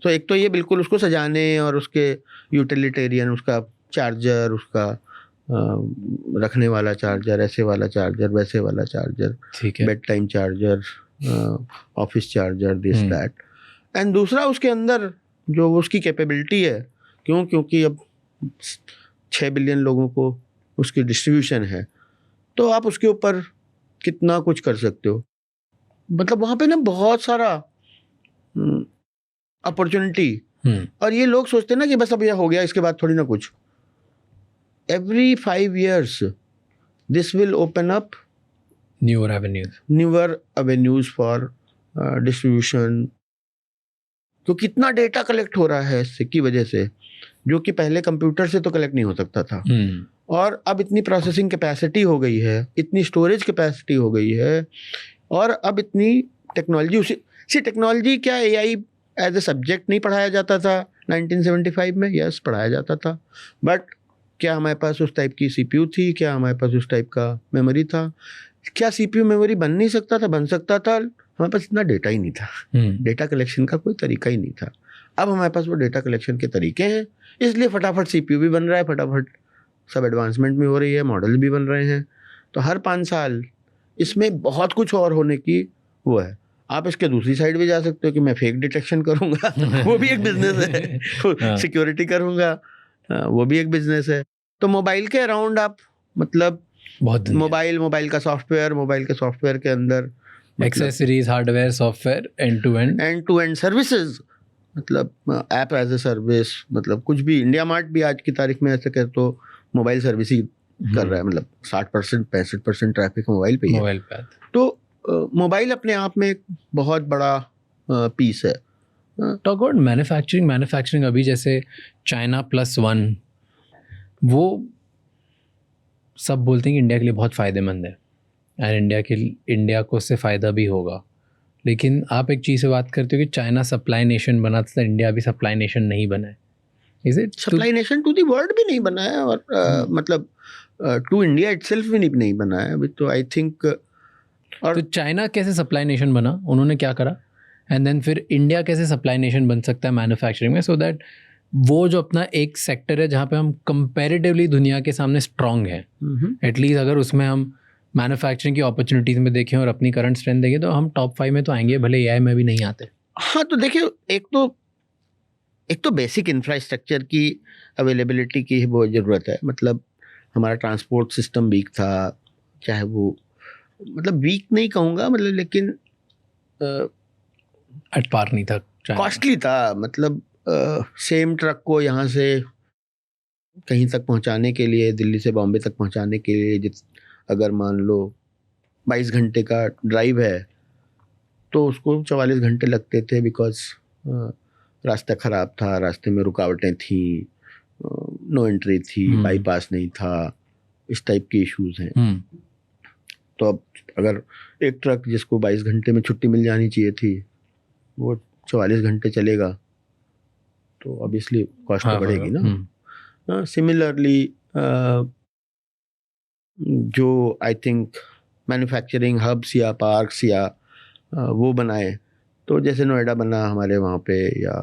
तो एक तो ये बिल्कुल उसको सजाने, और उसके यूटिलिटेरियन, उसका चार्जर, उसका रखने वाला चार्जर, ऐसे वाला चार्जर, वैसे वाला charger, bed time charger, office charger, this that. And दूसरा उसके अंदर जो उसकी कैपेबिलिटी है, क्योंकि अब 6 बिलियन लोगों को उसकी डिस्ट्रीब्यूशन है, तो आप उसके ऊपर कितना कुछ कर सकते हो। मतलब वहाँ पे ना बहुत सारा अपॉर्चुनिटी, और ये लोग सोचते हैं ना कि बस अब यह हो गया, इसके बाद थोड़ी ना कुछ। Every 5 years this will open up newer avenues for distribution, तो कितना डेटा कलेक्ट हो रहा है इससे की वजह से, जो कि पहले कंप्यूटर से तो कलेक्ट नहीं हो सकता था। और अब इतनी प्रोसेसिंग कैपेसिटी हो गई है, इतनी स्टोरेज कैपेसिटी हो गई है, और अब इतनी टेक्नोलॉजी, उसी टेक्नोलॉजी, क्या एआई एज ए सब्जेक्ट नहीं पढ़ाया जाता था 1975 में? यस, पढ़ाया जाता था, बट क्या हमारे पास उस टाइप की CPU थी? क्या हमारे पास उस टाइप का मेमोरी था? क्या CPU मेमोरी बन नहीं सकता था? बन सकता था, हमारे पास इतना डेटा ही नहीं था, डेटा कलेक्शन का कोई तरीका ही नहीं था। अब हमारे पास वो डेटा कलेक्शन के तरीके हैं, इसलिए फटाफट CPU भी बन रहा है, फटाफट सब एडवांसमेंट भी हो रही है, मॉडल भी बन रहे हैं। तो हर 5 साल इसमें बहुत कुछ और होने की वो है। आप इसके दूसरी साइड भी जा सकते हो कि मैं फेक डिटेक्शन करूंगा वो भी एक बिजनेस है, सिक्योरिटी करूंगा, वो भी एक बिजनेस है। तो मोबाइल के अराउंड आप मतलब बहुत मोबाइल का सॉफ्टवेयर, मोबाइल के सॉफ्टवेयर के अंदर accessories, hardware, software, end to end services, मतलब ऐप एज ए सर्विस, मतलब कुछ भी। इंडिया मार्ट भी आज की तारीख में ऐसे कहे तो मोबाइल सर्विस ही कर रहा है, मतलब 60% 65% ट्रैफिक मोबाइल पे ही है। तो मोबाइल अपने आप में एक बहुत बड़ा पीस है। टॉक अबाउट मैन्युफैक्चरिंग अभी जैसे China +1, वो सब बोलते हैं कि इंडिया के लिए बहुत फ़ायदेमंद है, और इंडिया को उससे फ़ायदा भी होगा। लेकिन आप एक चीज़ से बात करते हो कि चाइना सप्लाई नेशन बना था, इंडिया भी सप्लाई नेशन नहीं बना है। Is it supply nation to the world भी नहीं बना है, और मतलब टू इंडिया इटसेल्फ भी नहीं बना है अभी तो, आई थिंक। और तो चाइना कैसे सप्लाई नेशन बना, उन्होंने क्या करा, एंड देन फिर इंडिया कैसे सप्लाई नेशन बन सकता है मैन्युफैक्चरिंग में, सो दैट वो जो अपना एक सेक्टर है जहाँ पे हम कंपैरेटिवली दुनिया के सामने स्ट्रांग हैं, एटलीस्ट अगर उसमें हम मैन्युफैक्चरिंग की अपॉर्चुनिटीज़ में देखें और अपनी करंट स्ट्रेंथ देखें तो हम टॉप 5 में तो आएंगे, भले AI में भी नहीं आते। हाँ, तो देखिए, एक तो बेसिक इंफ्रास्ट्रक्चर की अवेलेबिलिटी की बहुत ज़रूरत है। मतलब हमारा ट्रांसपोर्ट सिस्टम वीक था, चाहे वो, मतलब वीक नहीं कहूँगा, मतलब लेकिन एट पार नहीं था, कॉस्टली था। मतलब सेम ट्रक को यहाँ से कहीं तक पहुँचाने के लिए, दिल्ली से बॉम्बे तक पहुँचाने के लिए अगर मान लो 22 घंटे का ड्राइव है तो उसको 44 घंटे लगते थे, बिकॉज रास्ता ख़राब था, रास्ते में रुकावटें थी, नो एंट्री थी, बाईपास नहीं था, इस टाइप के इश्यूज हैं। तो अब अगर एक ट्रक जिसको 22 घंटे में छुट्टी मिल जानी चाहिए थी वो 44 घंटे चलेगा तो ऑब्वियसली कॉस्ट तो बढ़ेगी ना। सिमिलरली जो आई थिंक मैन्युफैक्चरिंग हब्स या पार्क्स या वो बनाए, तो जैसे नोएडा बना हमारे वहाँ पे, या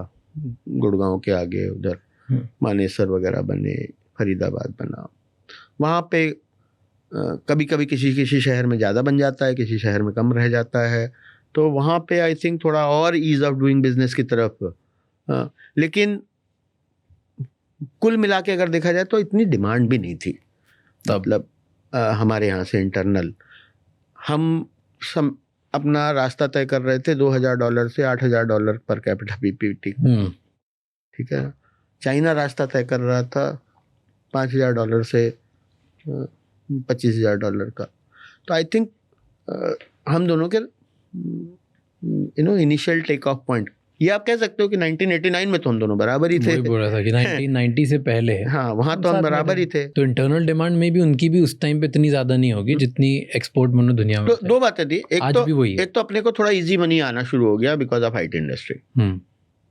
गुड़गांव के आगे उधर मानेसर वगैरह बने, फरीदाबाद बना, वहाँ पे कभी कभी किसी शहर में ज़्यादा बन जाता है, किसी शहर में कम रह जाता है। तो वहाँ पे आई थिंक थोड़ा और ईज़ ऑफ डूइंग बिजनेस की तरफ, लेकिन कुल मिला के अगर देखा जाए तो इतनी डिमांड भी नहीं थी। मतलब हमारे यहाँ से इंटरनल हम अपना रास्ता तय कर रहे थे $2,000 से $8,000 पर कैपिटा PPT, ठीक है। चाइना रास्ता तय कर रहा था $5,000 से $25,000 का। तो आई थिंक हम दोनों के इनिशियल टेक ऑफ पॉइंट, ये आप कह सकते हो कि 1989 में तो हम दोनों बराबर ही थे। बोल रहा था कि 1990 से पहले है। हाँ, वहाँ तो हम बराबर ही थे। तो इंटरनल डिमांड में भी उनकी भी उस टाइम पे इतनी ज़्यादा नहीं होगी जितनी एक्सपोर्ट मनो दुनिया में। तो दो बातें थी, एक तो अपने को थोड़ा इजी मनी आना शुरू हो गया बिकॉज ऑफ IT इंडस्ट्री।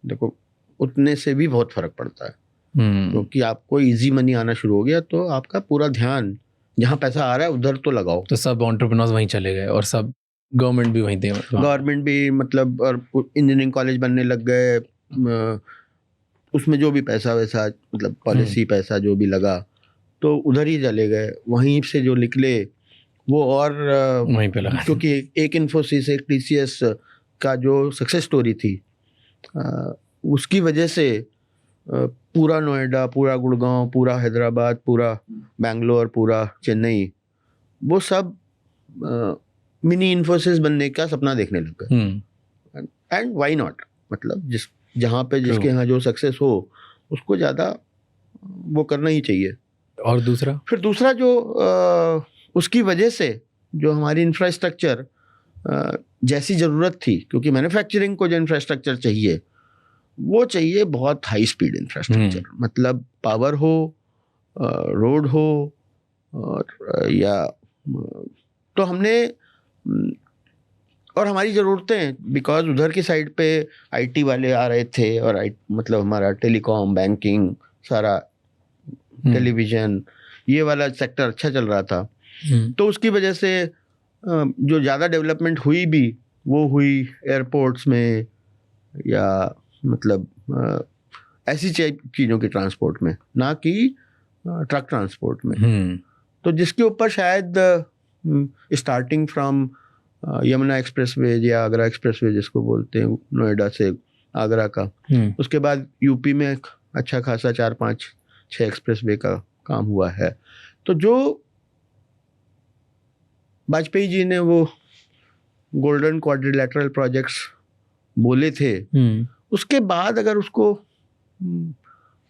देखो, उतने से भी बहुत फर्क पड़ता है, क्योंकि आपको इजी मनी आना शुरू हो गया तो आपका पूरा ध्यान जहाँ पैसा आ रहा है उधर तो लगाओ। तो सब एंटरप्रेन्योर्स वहीं चले गए और सब गवर्नमेंट भी वहीं थे, गवर्नमेंट भी, मतलब, और इंजीनियरिंग कॉलेज बनने लग गए, उसमें जो भी पैसा वैसा, मतलब पॉलिसी पैसा जो भी लगा तो उधर ही चले गए। वहीं से जो निकले वो और वहीं पे लगा, क्योंकि एक इन्फोसिस, एक TCS का जो सक्सेस स्टोरी थी, उसकी वजह से पूरा नोएडा, पूरा गुड़गांव, पूरा हैदराबाद, पूरा बेंगलोर, पूरा चेन्नई, वो सब मिनी इन्फोसिस बनने का सपना देखने लग गए। एंड व्हाई नॉट, मतलब जहाँ पे जिसके यहाँ जो सक्सेस हो उसको ज़्यादा वो करना ही चाहिए। और दूसरा जो उसकी वजह से जो हमारी इंफ्रास्ट्रक्चर जैसी ज़रूरत थी, क्योंकि मैन्युफैक्चरिंग को जो इंफ्रास्ट्रक्चर चाहिए वो चाहिए बहुत हाई स्पीड इंफ्रास्ट्रक्चर, मतलब पावर हो, रोड हो, और या तो हमने, और हमारी ज़रूरतें, बिकॉज उधर की साइड पे IT वाले आ रहे थे, और मतलब हमारा टेलीकॉम, बैंकिंग, सारा टेलीविज़न, ये वाला सेक्टर अच्छा चल रहा था। तो उसकी वजह से जो ज़्यादा डेवलपमेंट हुई भी वो हुई एयरपोर्ट्स में या मतलब ऐसी चीज़ों की ट्रांसपोर्ट में, ना कि ट्रक ट्रांसपोर्ट में। तो जिसके ऊपर शायद स्टार्टिंग फ्रॉम यमुना एक्सप्रेसवे या आगरा एक्सप्रेसवे जिसको बोलते हैं, नोएडा से आगरा का, उसके बाद यूपी में अच्छा खासा 4-5-6 एक्सप्रेसवे का काम हुआ है। तो जो वाजपेयी जी ने वो गोल्डन क्वाड्रिलैटरल प्रोजेक्ट्स बोले थे, उसके बाद अगर उसको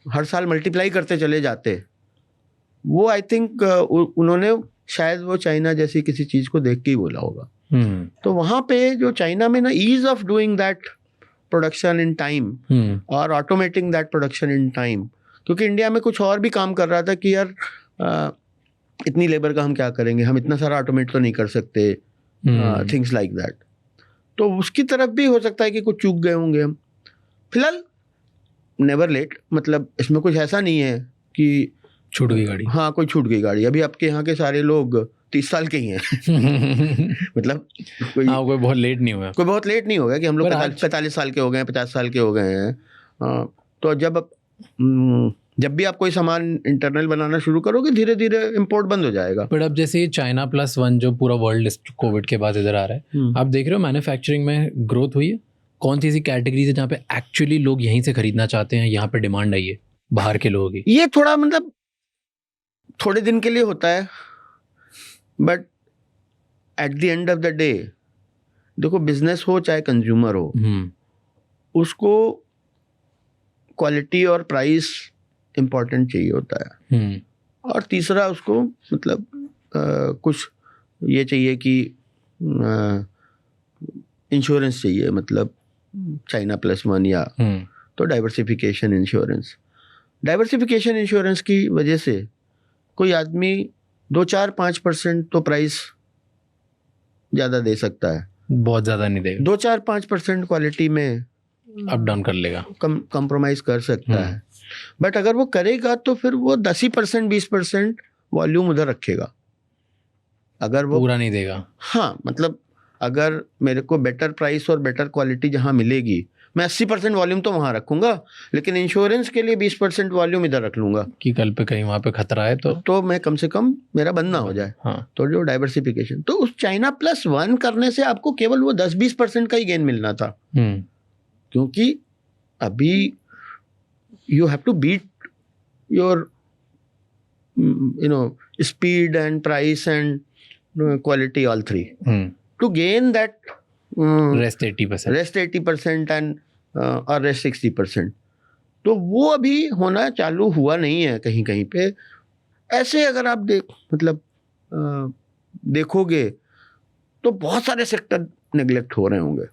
हर साल मल्टीप्लाई करते चले जाते, वो आई थिंक उन्होंने शायद वो चाइना जैसी किसी चीज को देख के ही बोला होगा। तो वहां पे जो चाइना में ना ease of doing that production in time और automating that production in time, क्योंकि इंडिया में कुछ और भी काम कर रहा था कि यार इतनी लेबर का हम क्या करेंगे, हम इतना सारा ऑटोमेट तो नहीं कर सकते, थिंग्स लाइक दैट। तो उसकी तरफ भी हो सकता है कि कुछ चूक गए होंगे हम। फिलहाल नेवर लेट, मतलब इसमें कुछ ऐसा नहीं है कि छूट गई गाड़ी। हाँ, कोई छूट गई गाड़ी। अभी आपके यहाँ के सारे लोग 30 साल के ही हैं मतलब कोई बहुत लेट नहीं हुआ, कोई बहुत लेट नहीं होगा कि हम लोग 45 साल के हो गए, 50 साल के हो गए हैं। तो जब भी आप कोई सामान इंटरनल बनाना शुरू करोगे, धीरे धीरे इंपोर्ट बंद हो जाएगा। बट अब जैसे चाइना +1 जो पूरा वर्ल्ड कोविड के बाद इधर आ रहा है, आप देख रहे हो मैन्युफैक्चरिंग में ग्रोथ हुई है? कौन सी ऐसी कैटेगरीज है जहाँ पे एक्चुअली लोग यहीं से खरीदना चाहते हैं, यहाँ पे डिमांड आई है बाहर के लोगों की? ये थोड़ा मतलब थोड़े दिन के लिए होता है, but at the end of the day देखो, बिजनेस हो चाहे कंज्यूमर हो, उसको क्वालिटी और प्राइस इम्पोर्टेंट चाहिए होता है। और तीसरा उसको मतलब कुछ ये चाहिए कि इंश्योरेंस चाहिए, मतलब चाइना +1 या तो डाइवर्सिफिकेशन इंश्योरेंस की वजह से कोई आदमी 2-4-5% तो प्राइस ज़्यादा दे सकता है, बहुत ज़्यादा नहीं देगा। 2-4-5% क्वालिटी में अप डाउन कर लेगा, कंप्रोमाइज़ कर सकता है। बट अगर वो करेगा तो फिर वो 10% 20% वॉल्यूम उधर रखेगा, अगर वो पूरा नहीं देगा। हाँ, मतलब अगर मेरे को बेटर प्राइस और बेटर क्वालिटी जहाँ मिलेगी, मैं 80% वॉल्यूम तो वहाँ रखूंगा, लेकिन इंश्योरेंस के लिए 20% वॉल्यूम इधर रख लूंगा कि कल पे कहीं वहाँ पे खतरा है तो मैं कम से कम मेरा बंद ना हो जाए। हाँ। तो जो डाइवर्सिफिकेशन, तो उस चाइना +1 करने से आपको केवल वो 10-20% का ही गेन मिलना था, क्योंकि अभी you have to beat your speed and price and quality, all 3 to gain that rest 80% and और रेस्ट 60%। तो वो अभी होना चालू हुआ नहीं है कहीं कहीं पे। ऐसे अगर आप देखोगे तो बहुत सारे सेक्टर नेग्लेक्ट हो रहे होंगे,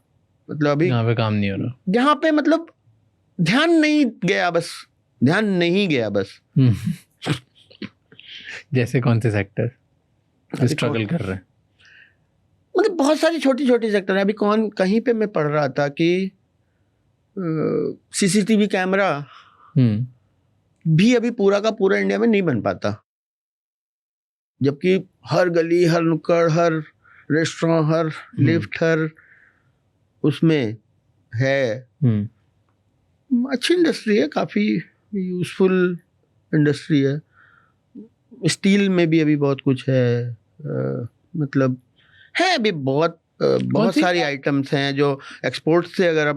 मतलब अभी यहाँ पे काम नहीं हो रहा, जहाँ पे मतलब ध्यान नहीं गया बस। जैसे कौन से सेक्टर स्ट्रगल कर रहे हैं? मतलब बहुत सारी छोटी छोटी सेक्टर है। अभी कहीं पे मैं पढ़ रहा था कि सीसीटीवी कैमरा भी अभी पूरा का पूरा इंडिया में नहीं बन पाता, जबकि हर गली, हर नुक्कड़, हर रेस्टोरेंट, हर लिफ्ट, हर उसमें है। अच्छी इंडस्ट्री है, काफ़ी यूजफुल इंडस्ट्री है। स्टील में भी अभी बहुत कुछ है, मतलब है अभी बहुत सारी आइटम्स हैं जो एक्सपोर्ट से, अगर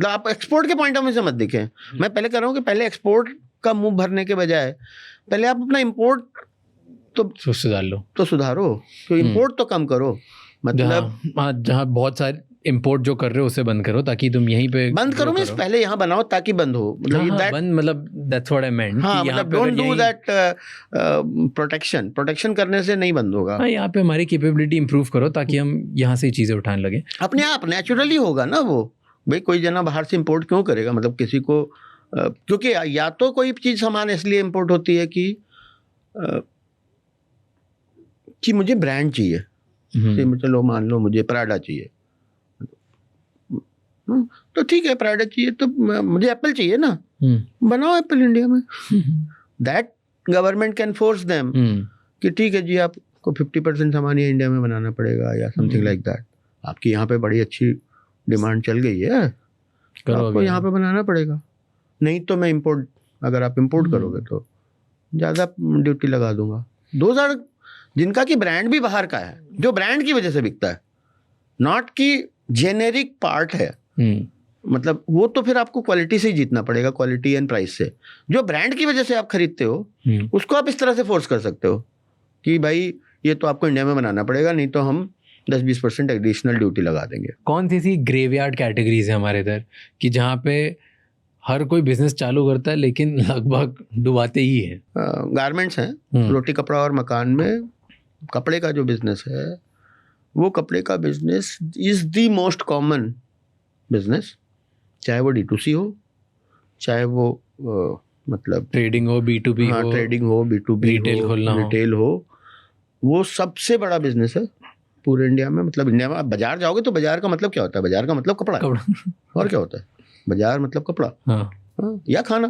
आप एक्सपोर्ट के पॉइंट ऑफ व्यू से मत देखें। मैं पहले कह रहा हूँ कि पहले एक्सपोर्ट का मुंह भरने के बजाय पहले आप अपना इंपोर्ट तो सुधारो, तो इंपोर्ट तो कम करो। मतलब जहाँ बहुत सारे इंपोर्ट जो कर रहे हो उसे बंद करो, ताकि तुम यहीं पे बंद करो। मींस पहले यहाँ बनाओ ताकि बंद हो, मतलब दैट्स व्हाट आई मेंट। हाँ, मतलब डोंट डू दैट। प्रोटेक्शन करने से नहीं बंद होगा। हाँ, यहाँ पे हमारी कैपेबिलिटी इंप्रूव करो ताकि हम यहाँ से चीजें उठाने लगे। अपने आप नेचुरली होगा ना वो। भाई कोई जना बाहर से इंपोर्ट क्यों करेगा, मतलब किसी को क्योंकि या तो कोई चीज सामान इसलिए इंपोर्ट होती है कि मुझे ब्रांड चाहिए, चलो मान लो मुझे प्राडा चाहिए, तो ठीक है, प्राडा चाहिए तो मुझे एप्पल चाहिए ना, बनाओ एप्पल इंडिया में। That government can force them कि ठीक है जी, आप को 50% सामान ये इंडिया में बनाना पड़ेगा या समथिंग लाइक दैट। आपकी यहाँ पे बड़ी अच्छी डिमांड चल गई है, तो आपको यहाँ पे बनाना पड़ेगा, नहीं तो मैं इंपोर्ट, अगर आप इंपोर्ट करोगे तो ज़्यादा ड्यूटी लगा दूंगा। 2000 जिनका कि ब्रांड भी बाहर का है, जो ब्रांड की वजह से बिकता है, नॉट कि जेनेरिक पार्ट है, मतलब वो तो फिर आपको क्वालिटी से ही जीतना पड़ेगा, क्वालिटी एंड प्राइस से। जो ब्रांड की वजह से आप खरीदते हो उसको आप इस तरह से फोर्स कर सकते हो कि भाई ये तो आपको इंडिया में बनाना पड़ेगा, नहीं तो हम 10-20% एडिशनल ड्यूटी लगा देंगे। कौन सी सी ग्रेवयार्ड कैटेगरीज है हमारे इधर कि जहाँ पे हर कोई बिजनेस चालू करता है लेकिन लगभग डुबाते ही है? गारमेंट्स हैं, रोटी कपड़ा और मकान में कपड़े का जो बिजनेस है, वो कपड़े का business is the most common business, चाहे वो D2C हो, चाहे वो मतलब ट्रेडिंग हो, B2B हो, ट्रेडिंग हो, B2B रिटेल खोलना हो, रिटेल हो, वो सबसे बड़ा बिजनेस है पूरे इंडिया में। मतलब इंडिया में आप बाजार जाओगे तो बाजार का मतलब क्या होता है? बाजार का मतलब कपड़ा है। और क्या होता है? बाजार मतलब कपड़ा, हाँ, या खाना।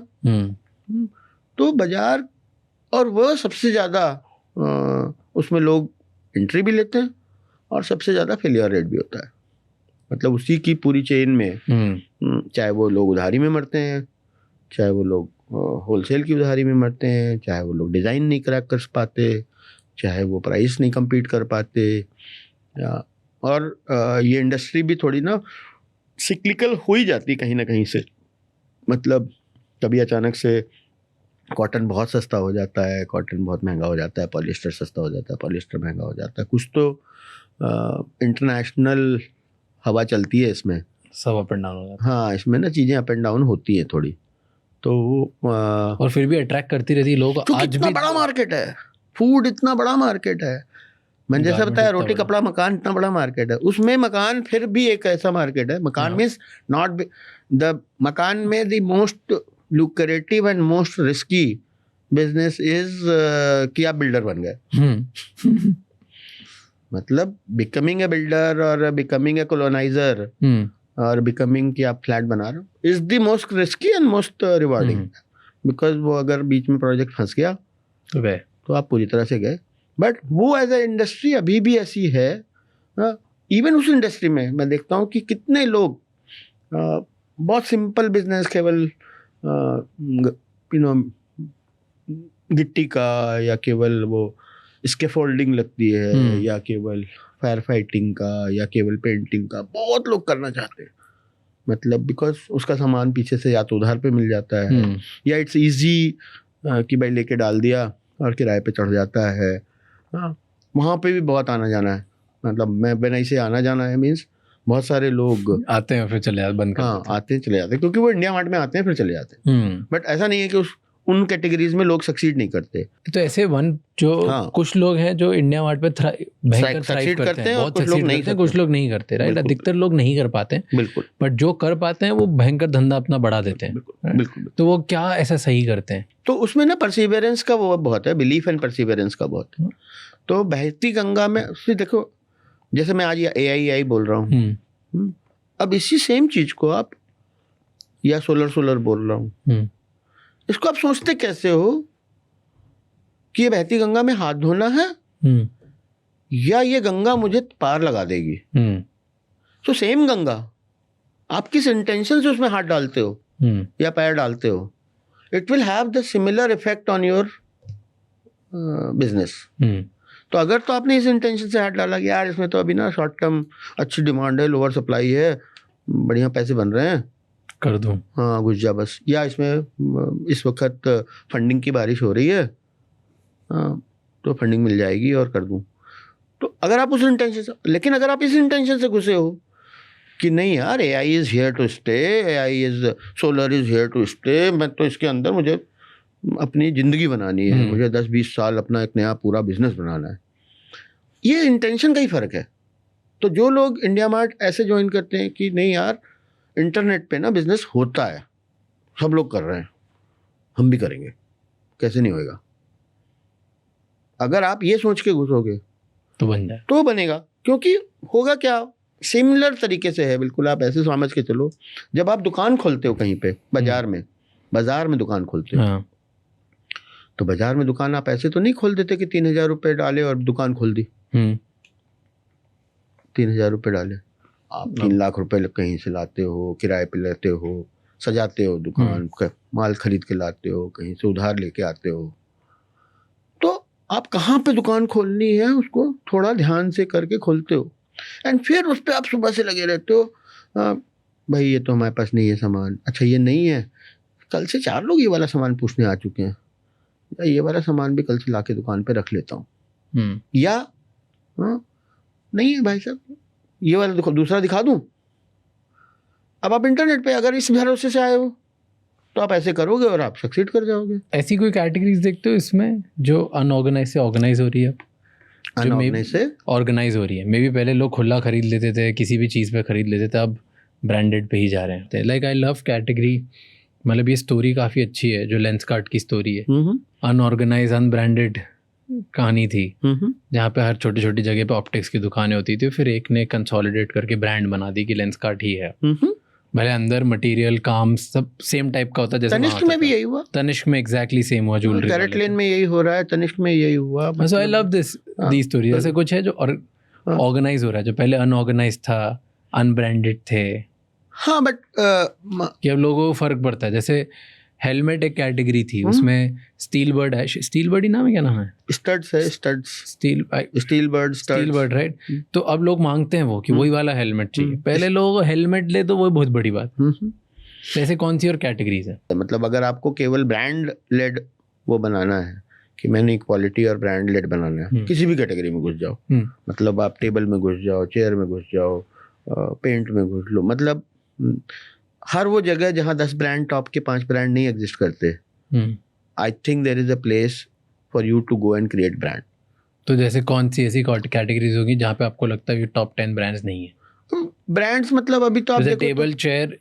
तो बाजार, और वो सबसे ज़्यादा उसमें लोग एंट्री भी लेते हैं और सबसे ज़्यादा फेलियर रेट भी होता है। मतलब उसी की पूरी चेन में चाहे वो लोग उधारी में मरते हैं, चाहे वो लोग होलसेल की उधारी में मरते हैं, चाहे वो लोग डिज़ाइन नहीं क्रैक कर पाते, चाहे वो प्राइस नहीं compete कर पाते, और ये इंडस्ट्री भी थोड़ी ना सिक्लिकल हो ही जाती कहीं ना कहीं से। मतलब कभी अचानक से कॉटन बहुत सस्ता हो जाता है, कॉटन बहुत महंगा हो जाता है, पॉलिस्टर सस्ता हो जाता है, पॉलिस्टर महंगा हो जाता है। कुछ तो इंटरनेशनल हवा चलती है इसमें, सब अप एंड डाउन हो जाता है। हाँ, इसमें ना चीज़ें अप एंड डाउन होती हैं थोड़ी, तो और फिर भी अट्रैक्ट करती रहती है लोग। आज इतना भी बड़ा मार्केट है, फूड इतना बड़ा मार्केट है, मैंने जैसा बताया रोटी कपड़ा मकान इतना बड़ा मार्केट है, उसमें मकान फिर भी एक ऐसा मार्केट है। मकान मीन्स नॉट द मकान में the most lucrative and most risky business is कि आप बिल्डर बन गए। मतलब बिकमिंग ए बिल्डर और बिकमिंग ए कॉलोनाइजर और बिकमिंग कि आप फ्लैट बना रहे हो is the most risky and most rewarding, because वो अगर बीच में प्रोजेक्ट फंस गया तो आप पूरी तरह से गए। बट वो एज ए इंडस्ट्री अभी भी ऐसी है। इवन उस इंडस्ट्री में मैं देखता हूँ कि कितने लोग बहुत सिंपल बिजनेस, केवल गिट्टी का, या केवल वो स्कैफोल्डिंग लगती है, या केवल फायर फाइटिंग का, या केवल पेंटिंग का, बहुत लोग करना चाहते हैं। मतलब बिकॉज उसका सामान पीछे से या तो उधार पे मिल जाता है, या इट्स इजी कि भाई लेके डाल दिया और किराए पे चढ़ जाता है। हाँ, वहाँ पे भी बहुत आना जाना है। मतलब मैं बेनई से आना जाना है मीन्स बहुत सारे लोग आते हैं फिर चले जाते, बंद कर देते हैं। आते हैं चले जाते हैं, क्योंकि वो इंडिया मार्ट में आते हैं फिर चले जाते हैं। बट ऐसा नहीं है कि उन कैटेगरीज में लोग सक्सीड नहीं करते। तो ऐसे कुछ लोग हैं जो इंडिया मार्ट पे भयंकर थ्राइव करते हैं, बहुत सक्सीड करते हैं, कुछ लोग नहीं करते, राइट? अधिकतर लोग नहीं कर पाते हैं, बिल्कुल। बट जो कर पाते हैं वो भयंकर धंधा अपना बढ़ा देते हैं, बिल्कुल। तो वो क्या ऐसा सही करते हैं? तो उसमें ना परसिवियरेंस का वो बहुत है, बिलीफ एंड परसिवियरेंस का बहुत है। तो बहती गंगा में फिर देखो, जैसे मैं आज AI बोल रहा हूँ, अब इसी सेम चीज को आप या सोलर बोल रहा हूँ, इसको आप सोचते कैसे हो कि ये बहती गंगा में हाथ धोना है या ये गंगा मुझे पार लगा देगी? तो सेम गंगा, आप किस इंटेंशन से उसमें हाथ डालते हो या पैर डालते हो, it will have the similar effect on your business. तो अगर तो आपने इस इंटेंशन से हाथ डाला कि यार इसमें तो अभी ना शॉर्ट टर्म अच्छी डिमांड है, लोअर सप्लाई है, बढ़िया पैसे बन रहे हैं, कर दूं, हाँ घुस जा बस, या इसमें इस वक्त फंडिंग की बारिश हो रही है, हाँ तो फंडिंग मिल जाएगी और कर दूं, तो अगर आप उस इंटेंशन से, लेकिन अगर आप इस इंटेंशन से घुसे हो कि नहीं यार AI is here to stay, solar is here to stay, मैं तो इसके अंदर मुझे अपनी ज़िंदगी बनानी है, मुझे 10-20 साल अपना एक नया पूरा बिजनेस बनाना है, ये इंटेंशन का ही फ़र्क है। तो जो लोग इंडिया मार्ट ऐसे ज्वाइन करते हैं कि नहीं यार इंटरनेट पे ना बिजनेस होता है, सब लोग कर रहे हैं, हम भी करेंगे, कैसे नहीं होएगा? अगर आप ये सोच के घुसोगे तो बन जाए, तो बनेगा। क्योंकि होगा क्या, सिमिलर तरीके से है बिल्कुल। आप ऐसे समझ के चलो, जब आप दुकान खोलते हो कहीं पे बाजार में दुकान खोलते हो, तो बाजार में दुकान आप ऐसे तो नहीं खोल देते कि 3,000 रुपये डाले और दुकान खोल दी। 3,000 रुपये डाले, आप 3 लाख रुपए कहीं से लाते हो, किराए पे लेते हो, सजाते हो दुकान, माल खरीद के लाते हो, कहीं से उधार लेके आते हो, तो आप कहाँ पे दुकान खोलनी है उसको थोड़ा ध्यान से करके खोलते हो। एंड फिर उस पर आप सुबह से लगे रहते हो, भाई ये तो हमारे पास नहीं है सामान, अच्छा ये नहीं है, कल से 4 लोग ये वाला सामान पूछने आ चुके हैं, ये वाला सामान भी कल से लाके दुकान पे रख लेता हूँ। या नहीं है भाई साहब, ये वाला दूसरा दिखा दूं। अब आप इंटरनेट पे अगर इस भरोसे से आए हो तो आप ऐसे करोगे और आप सक्सीड कर जाओगे। ऐसी कोई कैटेगरीज देखते हो इसमें जो अनऑर्गेनाइज से ऑर्गेनाइज हो रही है? अनऑर्गेनाइज से ऑर्गेनाइज हो रही है। मे बी पहले लोग खुला खरीद लेते थे, किसी भी चीज़ पे खरीद लेते थे, अब ब्रांडेड पे ही जा रहे हैं। लाइक आई लव कैटेगरी, मतलब ये स्टोरी काफ़ी अच्छी है जो लेंसकार्ट की स्टोरी है। अनऑर्गेनाइज अनब्रांडेड कहानी थी जहाँ पे हर छोटी छोटी जगह पे ऑप्टिक्स की दुकानें होती थी, फिर एक ने कंसोलिडेट करके ब्रांड बना दी कि लेंसकार्ट ही है। भले अंदर मटेरियल काम सब सेम टाइप का होता है। जैसे तनिष्क में भी यही हुआ, तनिष्क में एग्जैक्टली सेम हुआ, ज्वेलरी कैरेट लेन में यही हो रहा है, तनिष्क में यही हुआ। So I love this the story. ऐसे कुछ है जो ऑर्गेनाइज हो रहा है, जो पहले अनऑर्गेनाइज था, अनब्रांडेड थे। हाँ बट कि अब लोगों को फर्क पड़ता है। जैसे हेलमेट एक कैटेगरी थी, उसमें स्टील बर्ड है, स्टील बर्ड ही नाम है, क्या नाम है? स्टड्स है, स्टड्स, स्टील बर्ड राइट। तो अब लोग मांगते हैं वो कि वही वाला हेलमेट चाहिए। पहले लोग हेलमेट ले तो वो बहुत बड़ी बात। ऐसे कौन सी और कैटेगरीज है? मतलब अगर आपको केवल ब्रांड लेड वो बनाना है कि मैंने क्वालिटी और ब्रांड लेड बनाना है, किसी भी कैटेगरी में घुस जाओ। मतलब आप टेबल में घुस जाओ, चेयर में घुस जाओ, पेंट में घुस लो, मतलब हर वो जगह जहाँ 10 ब्रांड, टॉप के 5 ब्रांड नहीं एग्जिस्ट करते, I think there is a place for you to go and create brand. तो जैसे कौन सी ऐसी कैटेगरीज होगी जहाँ पे आपको लगता है ये टॉप 10 ब्रांड्स नहीं है? ब्रांड्स मतलब अभी तो आप देखो टेबल चेयर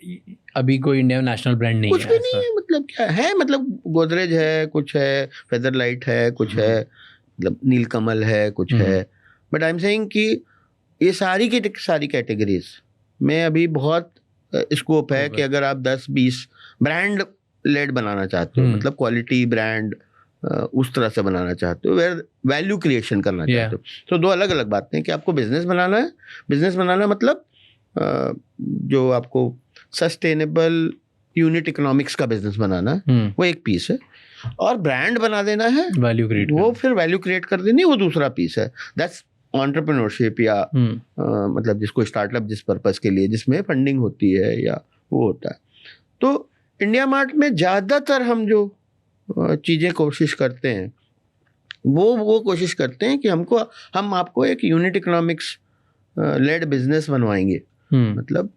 अभी कोई इंडियन नेशनल ब्रांड नहीं है, कुछ भी नहीं है। मतलब क्या है, मतलब गोदरेज है, कुछ है, फेदर लाइट है, कुछ है, मतलब नीलकमल है, कुछ है। बट आई एम सेइंग कि ये सारी की सारी कैटेगरीज में अभी बहुत स्कोप है कि अगर आप 10-20 ब्रांड लेड बनाना चाहते हो, मतलब क्वालिटी ब्रांड उस तरह से बनाना चाहते हो, वैल्यू क्रिएशन करना चाहते हो, तो 2 अलग अलग बातें हैं कि आपको बिजनेस बनाना है। बिजनेस बनाना मतलब जो आपको सस्टेनेबल यूनिट इकोनॉमिक्स का बिजनेस बनाना है, वो एक पीस है, और ब्रांड बना देना है, वैल्यू क्रिएट, वो फिर वैल्यू क्रिएट कर देनी है, वो दूसरा पीस है। दैट्स एंटरप्रेन्योरशिप या मतलब जिसको स्टार्टअप जिस पर्पस के लिए, जिसमें फंडिंग होती है या वो होता है। तो इंडिया मार्ट में ज़्यादातर हम जो चीज़ें कोशिश करते हैं वो कोशिश करते हैं कि हम आपको एक यूनिट इकोनॉमिक्स लेड बिजनेस बनवाएंगे। मतलब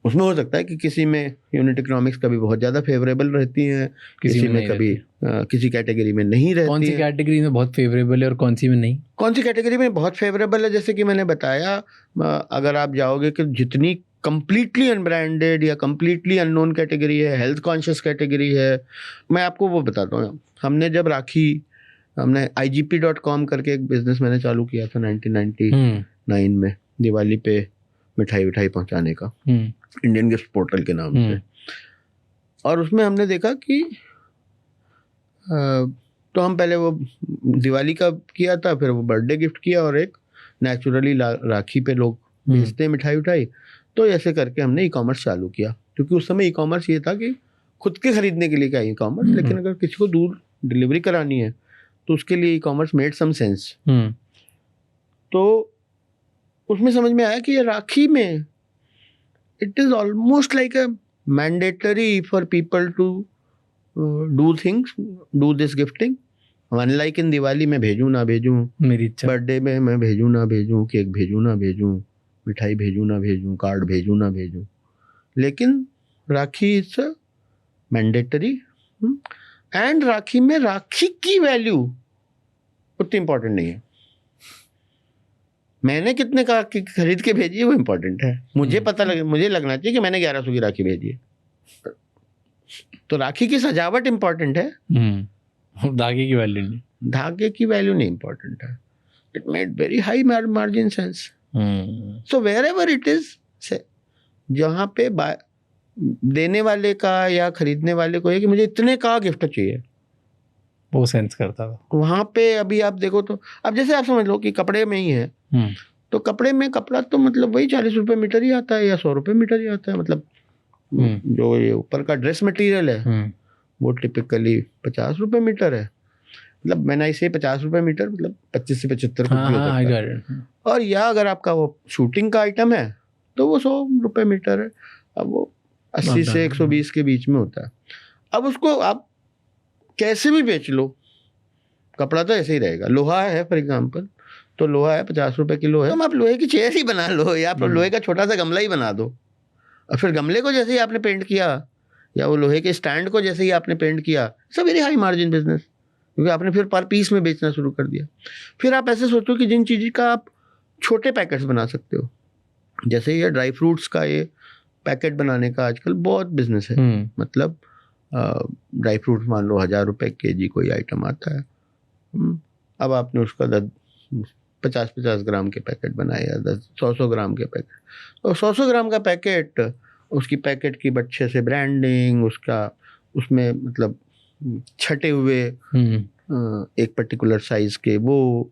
उसमें हो सकता है कि किसी में यूनिट इकोनॉमिक्स कभी बहुत ज़्यादा फेवरेबल रहती हैं, किसी में कभी किसी कैटेगरी में नहीं रहती। कौन सी कैटेगरी में बहुत फेवरेबल है और कौन सी में नहीं? कौन सी कैटेगरी में बहुत फेवरेबल है, जैसे कि मैंने बताया, अगर आप जाओगे कि जितनी कंप्लीटली अनब्रांडेड या कंप्लीटली अननोन कैटेगरी है, हेल्थ कॉन्शियस कैटेगरी है, मैं आपको वो बताता हूँ। हमने IGP.com करके एक बिजनेस मैंने चालू किया था 1999 में, दिवाली पे मिठाई पहुंचाने का, इंडियन गिफ्ट पोर्टल के नाम से। और उसमें हमने देखा कि तो हम पहले वो दिवाली का किया था, फिर वो बर्थडे गिफ्ट किया, और एक नेचुरली राखी पे लोग भेजते हैं मिठाई। तो ऐसे करके हमने ई-कॉमर्स चालू किया, क्योंकि उस समय ई-कॉमर्स ये था कि खुद के खरीदने के लिए क्या ई-कॉमर्स, लेकिन अगर किसी को दूर डिलीवरी करानी है तो उसके लिए ई-कॉमर्स मेड सम सेंस। तो उसमें समझ में आया कि ये राखी में it is almost like a mandatory for people to do things, do this gifting. Unlike in Diwali में भेजूँ ना भेजूँ, मेरी इच्छा, बर्थडे में मैं भेजूँ ना भेजूँ, केक भेजूँ ना भेजूँ, मिठाई भेजूँ ना भेजूँ, कार्ड भेजूँ ना भेजूँ, लेकिन राखी इज मैंडेटरी। एंड राखी में राखी की वैल्यू उतनी इंपॉर्टेंट नहीं है। मैंने कितने का खरीद के भेजी है वो इम्पोर्टेंट है। मुझे पता लगे, मुझे लगना चाहिए कि मैंने 1100 की राखी भेजी है। तो राखी की सजावट इम्पोर्टेंट है, धागे की वैल्यू नहीं, धागे की वैल्यू नहीं इम्पोर्टेंट है। It made very high margin sense. So wherever it is, जहाँ पे देने वाले का या खरीदने वाले को है कि मुझे इतने का गिफ्ट चाहिए, वो सेंस करता था वहाँ पे अभी आप देखो तो, अब जैसे आप समझ लो कि कपड़े में ही है, तो कपड़े में कपड़ा तो मतलब वही 40 रुपए मीटर ही आता है या 100 रुपए मीटर ही आता है, मतलब जो ये ऊपर का ड्रेस मटेरियल है वो टिपिकली 50 रुपए मीटर है, मतलब मैंने इसे 50 रुपए मीटर मतलब 25 से 75 कुछ भी हो सकता है। और या अगर आपका वो शूटिंग का आइटम है तो वो 100 रुपए मीटर है, अब वो 80 से 120 के बीच में होता है। अब उसको आप कैसे भी बेच लो, कपड़ा तो ऐसे ही रहेगा। लोहा है फॉर एग्जाम्पल, तो लोहा है 50 रुपए किलो है, तो आप लोहे की चेयर ही बना लो या आप लोहे का छोटा सा गमला ही बना दो, और फिर गमले को जैसे ही आपने पेंट किया या वो लोहे के स्टैंड को जैसे ही आपने पेंट किया, सब वेरी हाई मार्जिन बिजनेस, क्योंकि आपने फिर पर पीस में बेचना शुरू कर दिया। फिर आप ऐसे सोचो कि जिन चीज़ का आप छोटे पैकेट्स बना सकते हो, जैसे ये ड्राई फ्रूट्स का ये पैकेट बनाने का आजकल बहुत बिजनेस है, मतलब ड्राई फ्रूट्स मान लो 1000 रुपए केजी कोई आइटम आता है, अब आपने उसका 50-50 ग्राम के पैकेट बनाए या 100-100 ग्राम के पैकेट, तो 100-100 ग्राम का पैकेट, उसकी पैकेट की अच्छे से ब्रांडिंग, उसका उसमें मतलब छटे हुए एक पर्टिकुलर साइज के वो,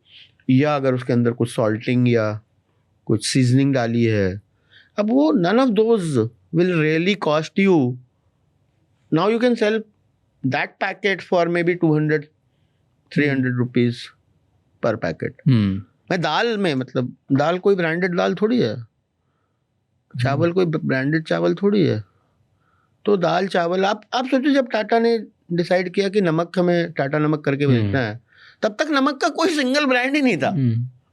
या अगर उसके अंदर कुछ सॉल्टिंग या कुछ सीजनिंग डाली है, अब वो none of those will really cost you. Now you can sell that packet for maybe 200-300 rupees पर पैकेट। मैं दाल में, मतलब दाल कोई ब्रांडेड दाल थोड़ी है, चावल कोई ब्रांडेड चावल थोड़ी है, तो दाल चावल आप सोचो जब टाटा ने डिसाइड किया कि नमक हमें टाटा नमक करके बेचना है, तब तक नमक का कोई सिंगल ब्रांड ही नहीं था।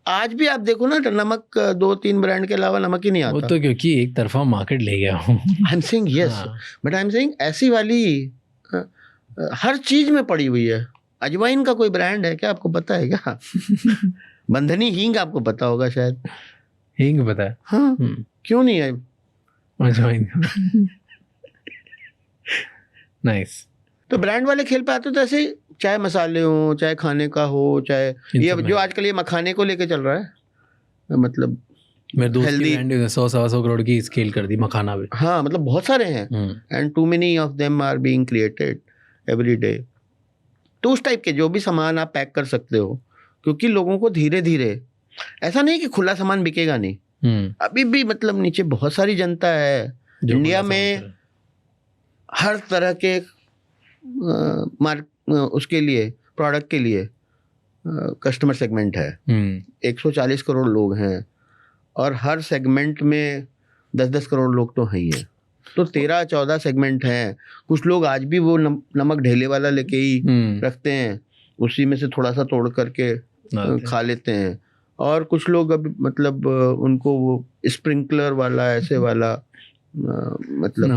आज भी आप देखो ना, नमक 2-3 ब्रांड के अलावा नमक ही नहीं आता। वो तो क्योंकि एक तरफा मार्केट ले गया हूँ। आई am saying yes, but I am saying ऐसी वाली हर चीज में पड़ी हुई है। अजवाइन का कोई ब्रांड है क्या, आपको पता है क्या? बंधनी हींग आपको पता होगा शायद। हींग पता है? हाँ, क्यों नहीं है अजवाइन? नाइस। तो ब्रांड वाले खेल पे आते तो ऐसे, चाहे मसाले हो, चाहे खाने का हो, चाहे ये जो आजकल ये मखाने को लेके चल रहा है, मतलब मेरे दोस्त की ब्रांड 100-125 करोड़ की स्केल कर दी मखाना पे। हाँ, मतलब बहुत सारे हैं, and too many of them are being created every day. तो उस टाइप के जो भी सामान आप पैक कर सकते हो, क्योंकि लोगों को धीरे धीरे, ऐसा नहीं कि खुला सामान बिकेगा नहीं, अभी भी मतलब नीचे बहुत सारी जनता है इंडिया में, हर तरह के उसके लिए प्रोडक्ट के लिए कस्टमर सेगमेंट है। 140 करोड़ लोग हैं और हर सेगमेंट में 10-10 करोड़ लोग तो हैं ही हैं, तो 13-14 सेगमेंट हैं। कुछ लोग आज भी वो नमक ढेले वाला लेके ही रखते हैं, उसी में से थोड़ा सा तोड़ करके खा लेते हैं, और कुछ लोग अब मतलब उनको वो स्प्रिंकलर वाला ऐसे वाला मतलब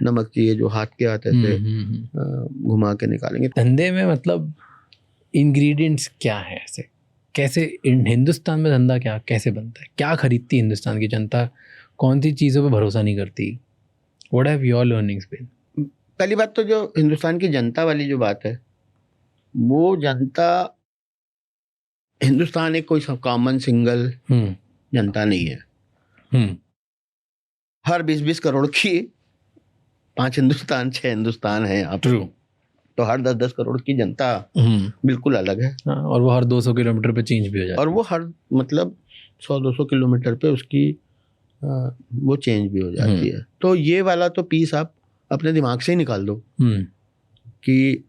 नमक चाहिए जो हाथ के हाथ ऐसे घुमा के निकालेंगे। धंधे में मतलब इंग्रेडिएंट्स क्या है, ऐसे कैसे हिंदुस्तान में धंधा क्या कैसे बनता है, क्या खरीदती हिंदुस्तान की जनता, कौन सी चीज़ों पे भरोसा नहीं करती? What have your learnings been? पहली बात तो जो हिंदुस्तान की जनता वाली जो बात है, वो जनता, हिंदुस्तान एक कोई कॉमन सिंगल जनता नहीं है। हर 20-20 करोड़ की 5 हिंदुस्तान 6 हिंदुस्तान है यहाँ पे, तो हर 10-10 करोड़ की जनता बिल्कुल अलग है। और वो हर 200 किलोमीटर पे चेंज भी हो जाती है, और वो हर मतलब 100-200 किलोमीटर पे उसकी वो चेंज भी हो जाती है। तो ये वाला तो पीस आप अपने दिमाग से ही निकाल दो कि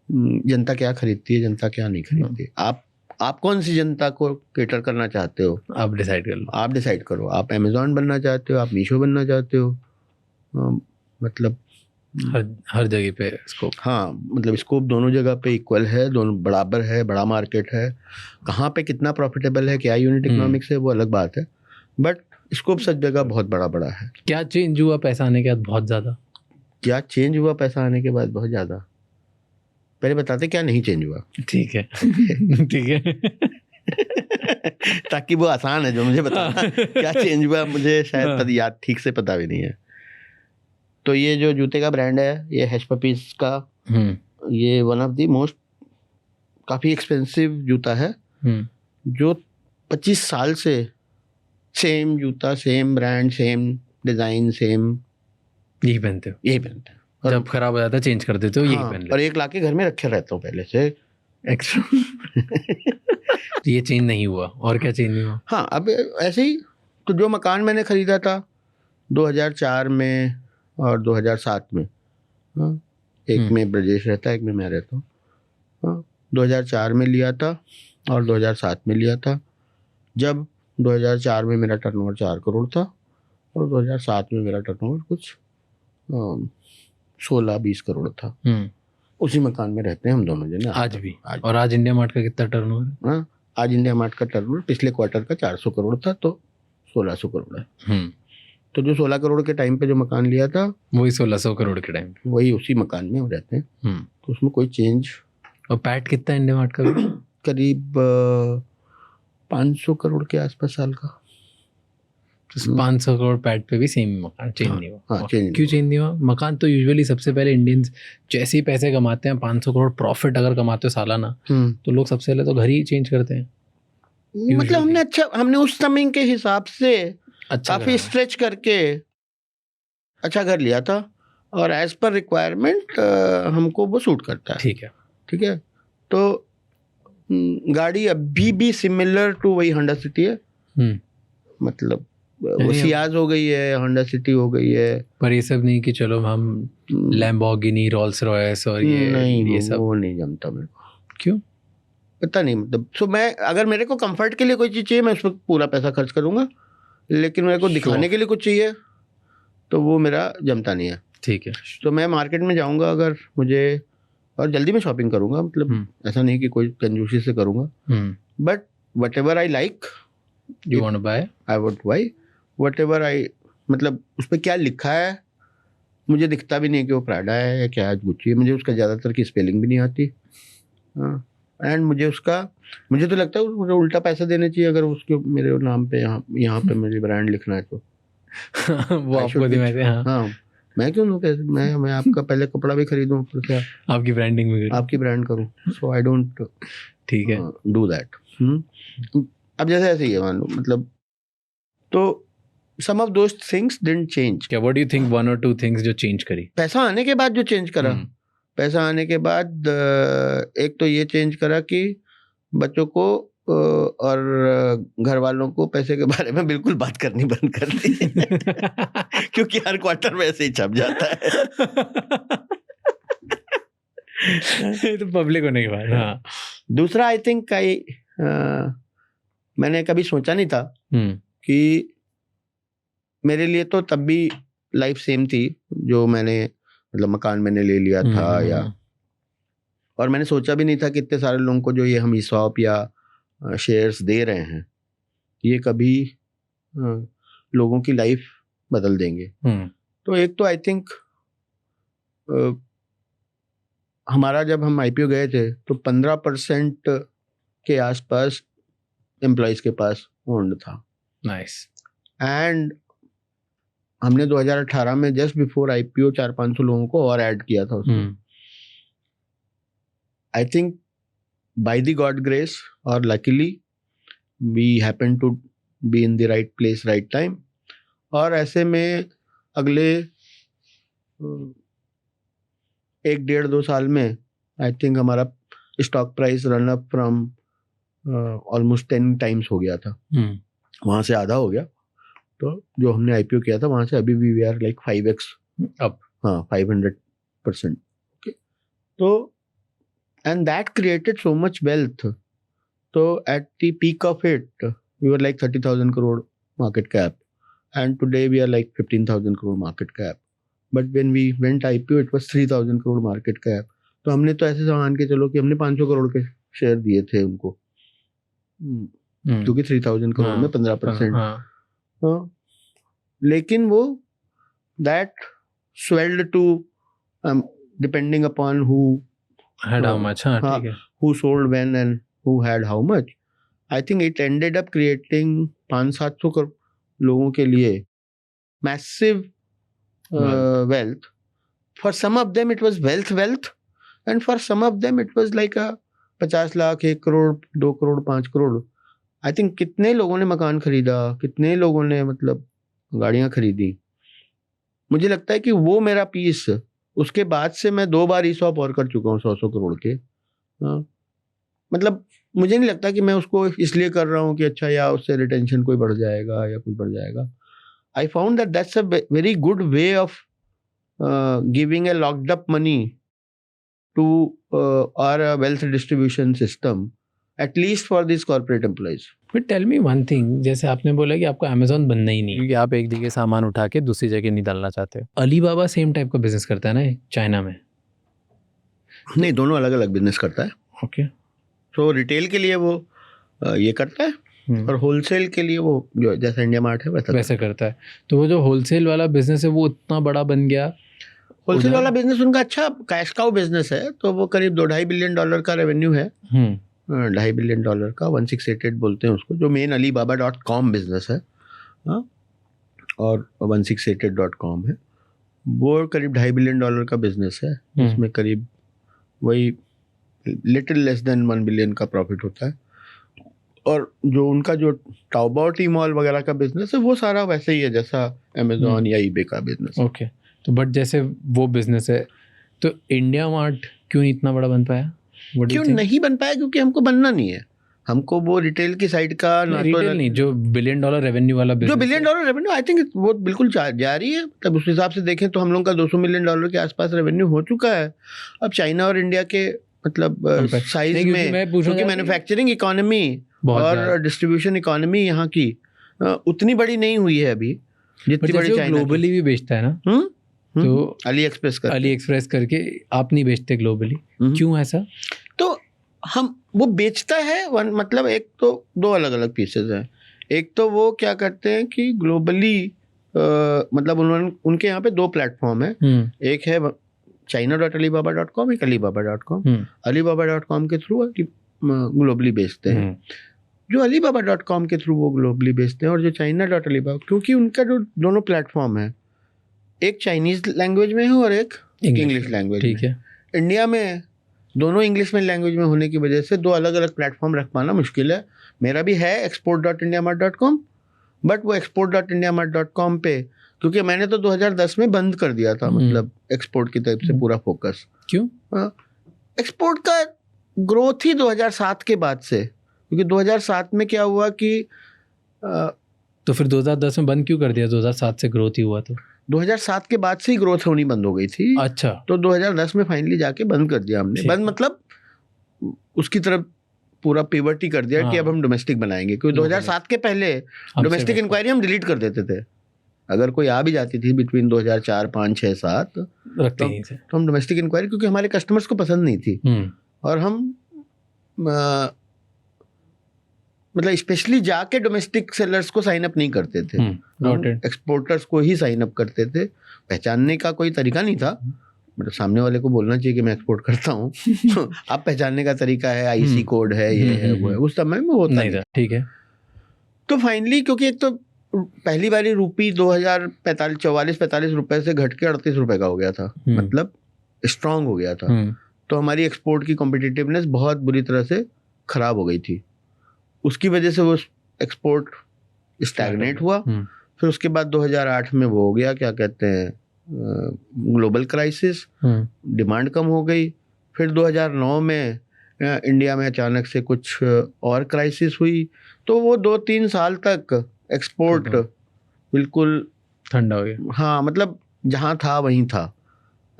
जनता क्या खरीदती है, जनता क्या नहीं खरीदती। आप कौन सी जनता को केटर करना चाहते हो, आप डिसाइड कर लो। आप डिसाइड करो, आप अमेज़ॉन बनना चाहते हो, आप मीशो बनना चाहते हो, मतलब हर जगह पे स्कोप। हाँ, मतलब स्कोप दोनों जगह पे इक्वल है, दोनों बराबर है, बड़ा मार्केट है। कहाँ पे कितना प्रॉफिटेबल है, क्या यूनिट इकोनॉमिक्स है, वो अलग बात है, बट स्कोप सब जगह बहुत बड़ा बड़ा है। क्या चेंज हुआ पैसा आने के बाद? बहुत ज़्यादा। क्या चेंज हुआ पैसा आने के बाद? बहुत ज़्यादा। पहले बताते क्या नहीं चेंज हुआ। ठीक है ठीक है ताकि वो आसान है जो मुझे बताना। क्या चेंज हुआ मुझे शायद याद ठीक से पता भी नहीं है। तो ये जो जूते का ब्रांड है, ये हैश पपीज का, ये वन ऑफ द मोस्ट काफ़ी एक्सपेंसिव जूता है, जो 25 साल से सेम जूता, same brand, same design, same यही पहनते हो? यही पहनते हैं। जब खराब हो जाता है चेंज कर देते हो, यही पहन और एक लाके घर में रखे रहता हूँ पहले से एक्स्ट्रा। ये चेंज नहीं हुआ, और क्या चेंज नहीं हुआ? हाँ, अब ऐसे ही तो जो मकान मैंने खरीदा था 2004 में और 2007 में, हाँ, एक में ब्रजेश रहता है, एक में मैं रहता हूँ, हाँ, 2004 में लिया था और 2007 में लिया था। जब 2004 में मेरा टर्नओवर 4 करोड़ था और 2007 में मेरा टर्नओवर कुछ 16-20 करोड़ था। उसी मकान में रहते हैं हम दोनों जने आज भी। और आज इंडिया मार्ट का कितना टर्नओवर? हाँ, आज इंडिया मार्ट का टर्नओवर पिछले क्वार्टर का 400 करोड़ था, तो 1600 करोड़ है। तो जो 16 करोड़ के टाइम पे जो मकान लिया था वही 1600 करोड़ के टाइम पे, वही उसी मकान में हम रहते हैं। तो उसमें कोई चेंज। और पैट कितना है इंडिया मार्ट का? करीब 500 करोड़ के आसपास साल का। 500 करोड़ पैट पे भी सेम मकान चेंज नहीं हुआ? हाँ, क्यों चेंज नहीं हुआ? मकान तो यूजुअली सबसे पहले इंडियंस जैसे ही पैसे कमाते हैं, 500 करोड़ प्रॉफिट अगर कमाते हो सालाना, तो लोग सबसे पहले तो घर ही चेंज करते हैं। मतलब हमने उस समय के हिसाब से काफी स्ट्रेच करके अच्छा घर लिया था और एज पर रिक्वायरमेंट हमको वो सूट करता है। ठीक है। तो गाड़ी अभी भी सिमिलर टू वही होंडा सिटी है। मतलब वो सियाज हो गई है, होंडा सिटी हो गई है, पर ये सब नहीं कि चलो हम लैम्बोर्गिनी, रोल्स रॉयस और ये सब वो नहीं जमता मेरे को। क्यों? पता नहीं, मतलब सो मैं अगर मेरे को कंफर्ट के लिए कोई चीज़ चाहिए मैं उस पर पूरा पैसा खर्च करूंगा, लेकिन मेरे को दिखाने के लिए कुछ चाहिए तो वो मेरा जमता नहीं है। ठीक है। तो मैं मार्केट में जाऊंगा अगर मुझे, और जल्दी में शॉपिंग करूंगा, मतलब ऐसा नहीं कि कोई कंजूसी से करूंगा, but what ever I like you want to buy, I would buy what ever I, मतलब उस पर क्या लिखा है मुझे दिखता भी नहीं कि वो प्राडा है या क्या है, गुच्ची है, मुझे उसका ज़्यादातर की स्पेलिंग भी नहीं आती। एंड मुझे तो लगता है मुझे उल्टा पैसा देने चाहिए अगर उसके मेरे नाम पे यहाँ पे मुझे ब्रांड लिखना है तो। वो आपको दे में। हाँ, मैं क्यों दूँ पैसे? मैं आपका पहले कपड़ा भी खरीदूँ, फिर से आपकी ब्रांडिंग भी करूँ, आपकी ब्रांड करूँ, सो आई डोंट ठीक है डू दैट। अब जैसे ऐसे ही है मान लो, मतलब तो some of those things didn't change. क्या, what do you think one or two things जो चेंज करी? पैसा आने के बाद जो चेंज करा, पैसा आने के बाद एक तो ये चेंज करा कि बच्चों को और घर वालों को पैसे के बारे में बिल्कुल बात करनी बंद कर दी क्योंकि हर क्वार्टर में ऐसे ही छप जाता है तो पब्लिक होने के बाद। हाँ, दूसरा आई थिंक मैंने कभी सोचा नहीं था कि मेरे लिए तो तब भी लाइफ सेम थी जो मैंने, मतलब मकान मैंने ले लिया था या, और मैंने सोचा भी नहीं था कि इतने सारे लोगों को जो ये हम ईसॉप या शेयर्स दे रहे हैं ये कभी लोगों की लाइफ बदल देंगे। तो एक तो आई थिंक हमारा जब हम आईपीओ गए थे तो 15% के आसपास एम्प्लॉइज के पास ओन्ड था। नाइस। एंड हमने 2018 में जस्ट बिफोर आईपीओ 400-500 लोगों को और ऐड किया था उसमें। I think by the God grace और luckily we happen to be in the right place right time, और ऐसे में अगले 1-1.5-2 साल में आई थिंक हमारा stock price run up from almost 10 times हो गया था। वहां से आधा हो गया। तो जो हमने आईपीओ किया था वहां से अभी भी we are like 5x up. हाँ, 500%। ओके, तो and that created so much wealth. तो at the peak of it we were like 30,000 crore market cap, and today we are like 15,000 crore market cap, but when we went IPO it was 3,000 crore market cap. तो हमने तो ऐसे मान के चलो कि हमने 500 करोड़ के शेयर दिए थे उनको, क्योंकि 3,000 करोड़ में 15%। लेकिन वो that swelled to depending upon who had how much, ठीक है, who sold when and who had how much. I think it ended up creating 500-700 crore लोगों के लिए massive wealth. For some of them it was wealth, and for some of them it was like a 50 lakh, 1 crore, 2 crore, 5 crore. I think कितने लोगों ने मकान खरीदा, कितने लोगों ने मतलब गाड़ियां खरीदी। मुझे लगता है कि वो मेरा पीस उसके बाद से मैं 2 बार ESOP और कर चुका हूँ 100 करोड़ के। हाँ, मतलब मुझे नहीं लगता कि मैं उसको इसलिए कर रहा हूँ कि अच्छा या उससे रिटेंशन कोई बढ़ जाएगा या कुछ बढ़ जाएगा। I found that that's a very good way of giving a locked up money to our wealth distribution system, at least for these corporate employees. But tell me one thing, जैसे आपने बोला कि आपको अमेजोन बनना ही नहीं क्योंकि आप एक जगह सामान उठा के दूसरी जगह नहीं डालना चाहते। अलीबाबा सेम टाइप का बिजनेस करता है ना चाइना में? नहीं, दोनों अलग अलग बिजनेस करता है। ओके। तो रिटेल के लिए वो ये करता है और होलसेल के लिए वो जो जैसा इंडिया मार्ट है वैसा करता है। तो वो जो होलसेल वाला बिजनेस है वो इतना बड़ा बन गया। होलसेल वाला बिजनेस उनका अच्छा कैश काउ बिजनेस है। तो वो करीब $2.5 बिलियन का रेवेन्यू है। $2.5 बिलियन का 1688 बोलते हैं उसको, जो मेन alibaba.com बिजनेस है। हाँ, और 1688.com है, वो करीब $2.5 बिलियन का बिजनेस है। इसमें करीब वही लिटिल लेस देन 1 बिलियन का प्रॉफिट होता है। और जो उनका जो टाओबाओ टीमॉल वगैरह का बिजनेस है वो सारा वैसे ही है जैसा अमेजोन या ईबे का बिजनेस। ओके। तो बट जैसे वो बिजनेस है तो इंडिया मार्ट क्यों नहीं इतना बड़ा बन पाया? क्यों नहीं बन पाया? क्योंकि हमको बनना नहीं है। हमको वो रिटेल की साइड का रिटेल नहीं, जो $1 बिलियन रेवेन्यू वाला बिजनेस, जो $1 बिलियन रेवेन्यू, आई थिंक वो बिल्कुल जारी है। तब उस हिसाब से देखें तो हम लोग का $200 मिलियन के आसपास रेवेन्यू हो चुका है। अब चाइना और इंडिया के मतलब साइज में, क्योंकि मैन्युफैक्चरिंग इकोनॉमी और डिस्ट्रीब्यूशन इकोनॉमी यहाँ की उतनी बड़ी नहीं हुई है अभी जितनी बड़ी चाइना। ग्लोबली भी बेचता है ना, तो अली एक्सप्रेस करके आप नहीं बेचते ग्लोबली, क्यों ऐसा? तो हम वो बेचता है मतलब एक तो 2 अलग अलग पीसेज हैं। एक तो वो क्या करते हैं कि ग्लोबली मतलब उन्होंने उनके यहाँ पे 2 प्लेटफॉर्म है। एक है china.alibaba.com, एक alibaba.com। alibaba.com के थ्रू ग्लोबली बेचते हैं। जो alibaba.com के थ्रू वो ग्लोबली बेचते हैं, और जो china.alibaba, क्योंकि उनका जो दोनों प्लेटफॉर्म है, एक चाइनीज लैंग्वेज में है और एक इंग्लिश लैंग्वेज में। ठीक है। इंडिया में दोनों इंग्लिश में लैंग्वेज में होने की वजह से 2 अलग अलग प्लेटफॉर्म रख पाना मुश्किल है। मेरा भी है export.indiamart.com, बट वो export.indiamart.com पे, क्योंकि मैंने तो 2010 में बंद कर दिया था, मतलब एक्सपोर्ट की तरफ से पूरा फोकस। क्यों? एक्सपोर्ट का ग्रोथ ही 2007 के बाद से, क्योंकि 2007 में क्या हुआ कि तो फिर 2010 में बंद क्यों कर दिया? 2007 से ग्रोथ ही हुआ तो 2007 के बाद से ही ग्रोथ होनी बंद हो गई थी। अच्छा। तो 2010 में फाइनली जाके बंद कर दिया हमने। बंद मतलब उसकी तरफ पूरा पिवट ही कर दिया कि अब हम डोमेस्टिक बनाएंगे, क्योंकि 2007 के पहले डोमेस्टिक इंक्वायरी हम डिलीट कर देते थे। अगर कोई आ भी जाती थी बिटवीन 2004, 5, 6, 7 तो हम डोमेस्टिक इंक्वायरी, क्योंकि हमारे कस्टमर्स को पसंद नहीं थी। और हम मतलब स्पेशली जाके डोमेस्टिक सेलर्स को साइन अप नहीं करते थे, एक्सपोर्टर्स को ही साइन अप करते थे। पहचानने का कोई तरीका नहीं था, मतलब सामने वाले को बोलना चाहिए कि मैं एक्सपोर्ट करता हूँ। आप पहचानने का तरीका है, आईसी कोड है, ये है वो है, उस समय में होता नहीं था। ठीक है। तो फाइनली, क्योंकि एक तो पहली बारी रूपी 44-45 रुपए से घट के 38 रुपए का हो गया था, मतलब स्ट्रांग हो गया था। तो हमारी एक्सपोर्ट की कॉम्पिटिटिवनेस बहुत बुरी तरह से खराब हो गई थी। उसकी वजह से वो एक्सपोर्ट स्टैग्नेट हुआ। फिर उसके बाद 2008 में वो हो गया, क्या कहते हैं, ग्लोबल क्राइसिस, डिमांड कम हो गई। फिर 2009 में इंडिया में अचानक से कुछ और क्राइसिस हुई, तो वो 2-3 साल तक एक्सपोर्ट बिल्कुल ठंडा हो गया। हाँ, मतलब जहाँ था वहीं था।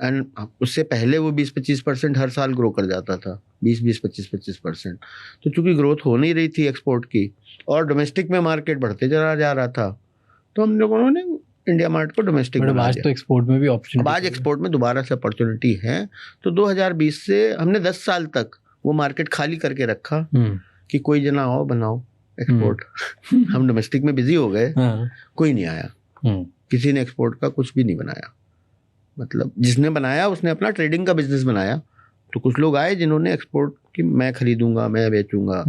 एंड उससे पहले वो 20-25% हर साल ग्रो कर जाता था, 20-25%। तो चूंकि ग्रोथ हो नहीं रही थी एक्सपोर्ट की और डोमेस्टिक में मार्केट बढ़ते चला जा रहा था, तो हम लोगों ने इंडिया मार्ट को डोमेस्टिक बना दिया। तो एक्सपोर्ट में भी अपॉर्चुनिटी, आज एक्सपोर्ट में दोबारा से अपॉर्चुनिटी है। तो 2020 से हमने 10 साल तक वो मार्केट खाली करके रखा कि कोई जना आओ बनाओ एक्सपोर्ट। हम डोमेस्टिक में बिजी हो गए, कोई नहीं आया, किसी ने एक्सपोर्ट का कुछ भी नहीं बनाया। मतलब जिसने बनाया उसने अपना ट्रेडिंग का बिजनेस बनाया। तो कुछ लोग आए जिन्होंने एक्सपोर्ट की, मैं खरीदूंगा मैं बेचूंगा,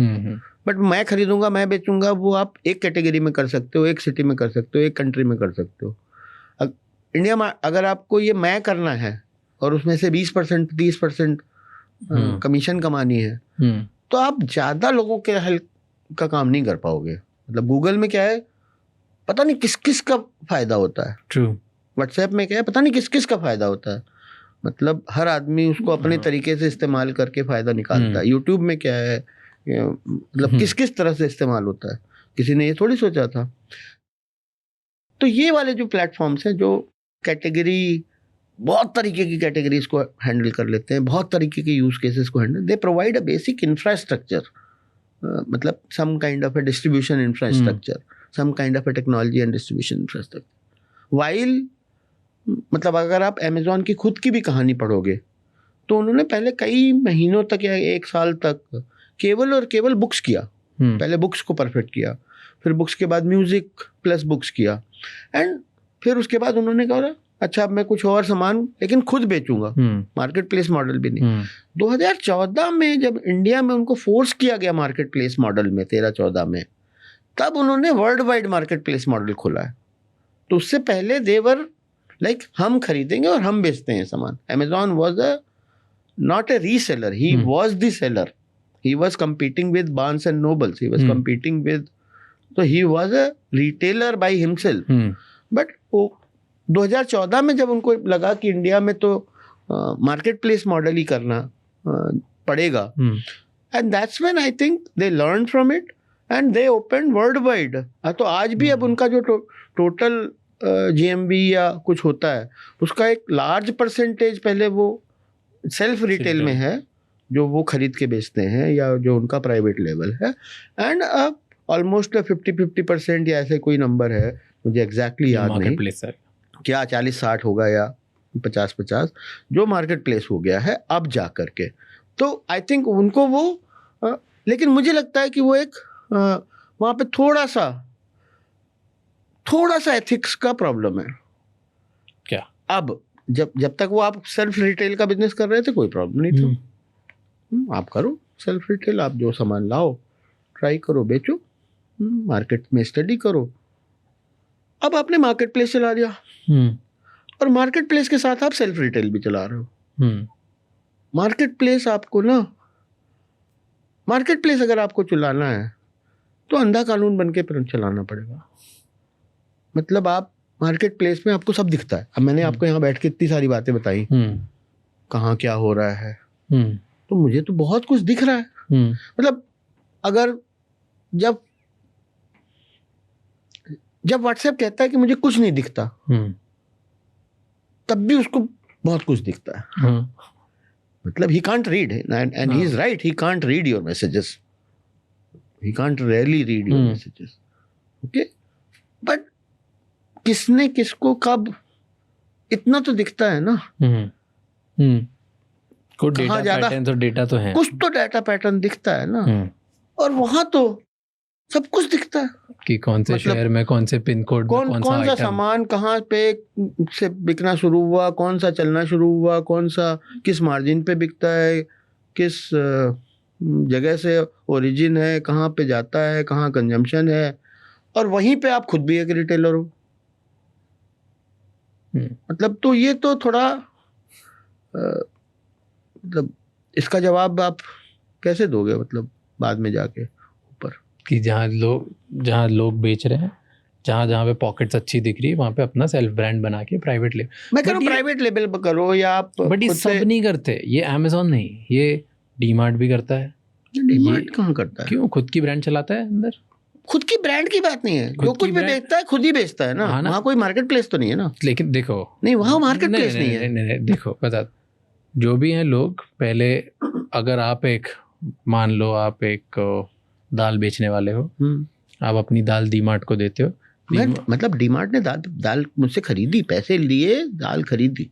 बट मैं खरीदूंगा मैं बेचूंगा वो आप एक कैटेगरी में कर सकते हो, एक सिटी में कर सकते हो, एक कंट्री में कर सकते हो। इंडिया में अगर आपको ये मैं करना है और उसमें से 20% 30% कमीशन कमानी है, तो आप ज्यादा लोगों के हेल्प का काम नहीं कर पाओगे। मतलब गूगल में क्या है, पता नहीं किस किस का फायदा होता है। ट्रू। व्हाट्सएप में क्या है, पता नहीं किस किस का फायदा होता है। मतलब हर आदमी उसको अपने तरीके से इस्तेमाल करके फ़ायदा निकालता है। यूट्यूब में क्या है, मतलब किस किस तरह से इस्तेमाल होता है, किसी ने ये थोड़ी सोचा था। तो ये वाले जो प्लेटफॉर्म्स हैं जो कैटेगरी, बहुत तरीके की कैटेगरीज को हैंडल कर लेते हैं, बहुत तरीके के यूज केसेस को handle, they provide a basic infrastructure, मतलब some kind of a distribution infrastructure, some kind of a technology and distribution infrastructure. While मतलब अगर आप अमेजोन की खुद की भी कहानी पढ़ोगे तो उन्होंने पहले कई महीनों तक या 1 साल तक केवल और केवल बुक्स किया। पहले बुक्स को परफेक्ट किया, फिर बुक्स के बाद म्यूजिक प्लस बुक्स किया, एंड फिर उसके बाद उन्होंने कहा अच्छा अब मैं कुछ और सामान लेकिन खुद बेचूंगा, मार्केट प्लेस मॉडल भी नहीं। 2014 में जब इंडिया में उनको फोर्स किया गया मार्केट प्लेस मॉडल में, 13-14 में, तब उन्होंने world wide market place model खोला है। तो उससे पहले देवर लाइक हम खरीदेंगे और हम बेचते हैं सामान। Amazon was a not a reseller, he was the seller, he was competing with Barnes and Nobles, he was competing with, so he was a retailer by himself. But 2014 में जब उनको लगा कि इंडिया में तो मार्केट प्लेस मॉडल ही करना पड़ेगा, and that's when I think they learn from it and they open world wide. तो आज भी अब उनका जो टोटल GMV या कुछ होता है उसका एक लार्ज परसेंटेज पहले वो सेल्फ रिटेल में है, जो वो खरीद के बेचते हैं या जो उनका प्राइवेट लेवल है, एंड अब ऑलमोस्ट 50-50% या ऐसे कोई नंबर है, मुझे एग्जैक्टली याद नहीं क्या, 40-60 होगा या 50-50 जो मार्केट प्लेस हो गया है अब जा करके। तो आई थिंक उनको वो लेकिन मुझे लगता है कि वो एक वहाँ पे थोड़ा सा एथिक्स का प्रॉब्लम है। क्या? अब जब तक वो आप सेल्फ रिटेल का बिजनेस कर रहे थे कोई प्रॉब्लम नहीं था। आप करो सेल्फ रिटेल, आप जो सामान लाओ ट्राई करो, बेचो, मार्केट में स्टडी करो। अब आपने मार्केट प्लेस चला दिया और मार्केट प्लेस के साथ आप सेल्फ रिटेल भी चला रहे हो। मार्केट प्लेस आपको मार्केट प्लेस अगर आपको चलाना है तो अंधा कानून बन के फिर चलाना पड़ेगा। मतलब आप मार्केट प्लेस में आपको सब दिखता है। अब मैंने आपको यहाँ बैठ के इतनी सारी बातें बताई, कहाँ क्या हो रहा है, तो मुझे तो बहुत कुछ दिख रहा है। मतलब अगर जब व्हाट्सएप कहता है कि मुझे कुछ नहीं दिखता, तब भी उसको बहुत कुछ दिखता है। मतलब he can't read and he is right, he can't read your messages, he can't really read your messages, okay, but किसने किसको कब, इतना तो दिखता है ना। कुछ डेटा पैटर्न तो डेटा तो है, कुछ तो डेटा पैटर्न दिखता है ना। और वहां तो सब कुछ दिखता है कि कौन से शहर में, कौन से पिन कोड में कौन सा सामान कहाँ पे से बिकना शुरू हुआ, कौन सा चलना शुरू हुआ, कौन सा किस मार्जिन पे बिकता है, किस जगह से ओरिजिन है, कहाँ पे जाता है, कहाँ कंजम्पशन है, और वहीं पे आप खुद भी एक रिटेलर हो। मतलब तो ये तो थोड़ा मतलब इसका जवाब आप कैसे दोगे, मतलब बाद में जाके ऊपर कि जहाँ लोग बेच रहे हैं, जहाँ पे पॉकेट्स अच्छी दिख रही है, वहाँ पे अपना सेल्फ ब्रांड बना के प्राइवेट लेबल, मैं कह रहा हूँ प्राइवेट लेबल करो या आप, बट ये सब नहीं करते। ये अमेजोन नहीं, ये डीमार्ट भी करता है। डीमार्ट कहाँ करता है? क्यों? खुद की ब्रांड चलाता है अंदर। खुद की ब्रांड की बात नहीं है, जो कुछ भी बेचता है खुद ही बेचता है ना। वहाँ कोई मार्केट प्लेस तो नहीं है ना। लेकिन देखो, नहीं वहाँ मार्केट प्लेस नहीं है। नहीं, देखो बता, जो भी हैं लोग, पहले अगर आप मान लो आप एक दाल बेचने वाले हो, आप अपनी दाल डीमार्ट को देते हो, मतलब डीमार्ट ने दाल मुझसे खरीदी, पैसे लिए दाल खरीदी,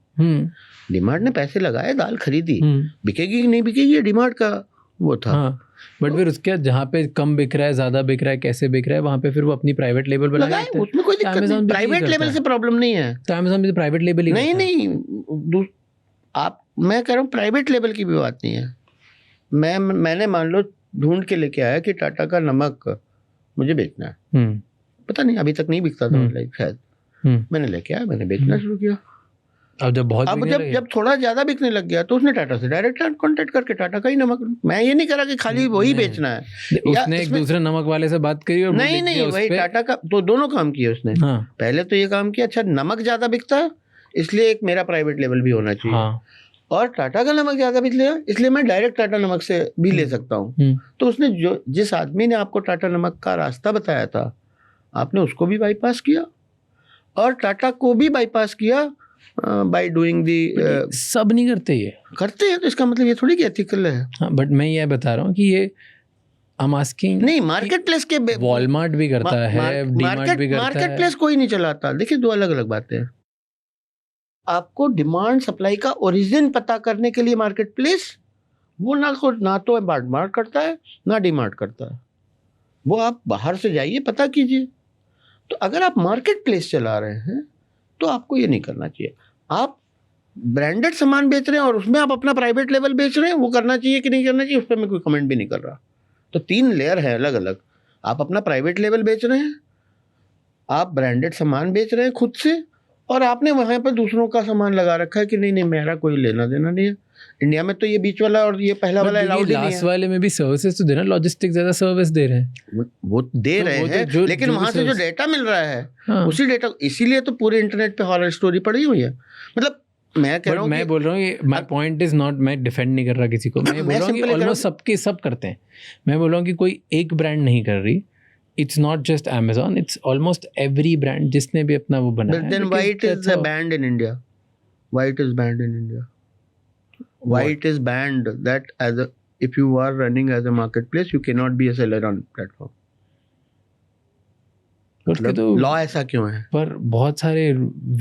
डीमार्ट ने पैसे लगाए, दाल खरीदी, बिकेगी कि नहीं बिकेगी डीमार्ट का वो था। हाँ, बट फिर उसके जहाँ पे कम बिक रहा है, ज्यादा बिक रहा है, कैसे बिक रहा है, वहाँ पे फिर वो अपनी प्राइवेट लेबल बनाए, उसमें कोई दिक्कत नहीं, प्राइवेट लेवल से प्रॉब्लम नहीं है। तो अमेज़न भी प्राइवेट लेवल ही नहीं आप, मैं कह रहा हूँ प्राइवेट लेवल की भी बात नहीं है। मैंने मान लो ढूंढ के लेके आया कि टाटा का नमक मुझे बेचना है, पता नहीं अभी तक नहीं बिकता था, शायद मैंने लेके आया, मैंने बेचना शुरू किया। अब जब थोड़ा ज्यादा बिकने लग गया तो उसने टाटा से डायरेक्ट कांटेक्ट करके टाटा का ही नमक, मैं ये नहीं करा कि खाली वही बेचना है, उसने एक दूसरे नमक वाले से बात करी और नहीं वही टाटा का, तो दोनों काम किए उसने। पहले तो ये काम किया, अच्छा नमक ज्यादा बिकता है, इसलिए एक मेरा प्राइवेट लेवल भी होना चाहिए। हाँ। और टाटा का नमक ज़्यादा बिक लिया, इसलिए मैं डायरेक्ट टाटा नमक से भी ले सकता हूँ। तो उसने जिस आदमी ने आपको टाटा नमक का रास्ता बताया था, आपने उसको भी बाईपास किया और टाटा को भी बाईपास किया बाय डूइंग दी। सब नहीं करते ये, करते हैं तो इसका मतलब ये थोड़ी कि एथिकल है। हाँ, बट मैं ये बता रहा हूँ कि ये आई एम आस्किंग, नहीं, मार्केट प्लेस के वॉलमार्ट भी करता है, डीमार्ट भी करता है। मार्केट प्लेस कोई नहीं चलाता। देखिए, दो अलग अलग बातें हैं। आपको डिमांड सप्लाई का ओरिजिन पता करने के लिए मार्केट प्लेस, वो ना तो मार्ट करता है ना डीमार्ट करता है, वो आप बाहर से जाइए पता कीजिए। तो अगर आप मार्केट प्लेस चला रहे हैं तो आपको ये नहीं करना चाहिए। आप ब्रांडेड सामान बेच रहे हैं और उसमें आप अपना प्राइवेट लेवल बेच रहे हैं, वो करना चाहिए कि नहीं करना चाहिए उस पर मैं कोई कमेंट भी नहीं कर रहा। तो 3 लेयर है अलग अलग। आप अपना प्राइवेट लेवल बेच रहे हैं, आप ब्रांडेड सामान बेच रहे हैं खुद से, और आपने वहाँ पर दूसरों का सामान लगा रखा है कि नहीं मेरा कोई लेना देना नहीं है। इंडिया में तो ये बीच वाला और ये पहला वाला अलाउड ही नहीं है। लास्ट वाले में भी सर्विसेज तो देना, लॉजिस्टिक ज्यादा सर्विस दे रहे हैं, वो दे रहे हैं, लेकिन वहां से जो डेटा मिल रहा है, हाँ, उसी डेटा, इसीलिए तो पूरे इंटरनेट पे हॉरर स्टोरी पड़ी हुई है। मतलब मैं कह रहा हूँ, मैं बोल रहा हूँ, माय पॉइंट इज नॉट, मैं डिफेंड नहीं कर रहा किसी को, मैं बोल रहा हूँ कि ऑलमोस्ट सबके सब करते हैं। मैं बोल रहा हूँ कि कोई एक ब्रांड नहीं कर रही, it's not just Amazon, it's almost every brand जिसने भी अपना वो बनाया है। Then why it is banned in India? Why it is banned in India? Why it is banned that if you are running as a marketplace, you cannot be a seller on platform? मतलब law ऐसा क्यों है? पर बहुत सारे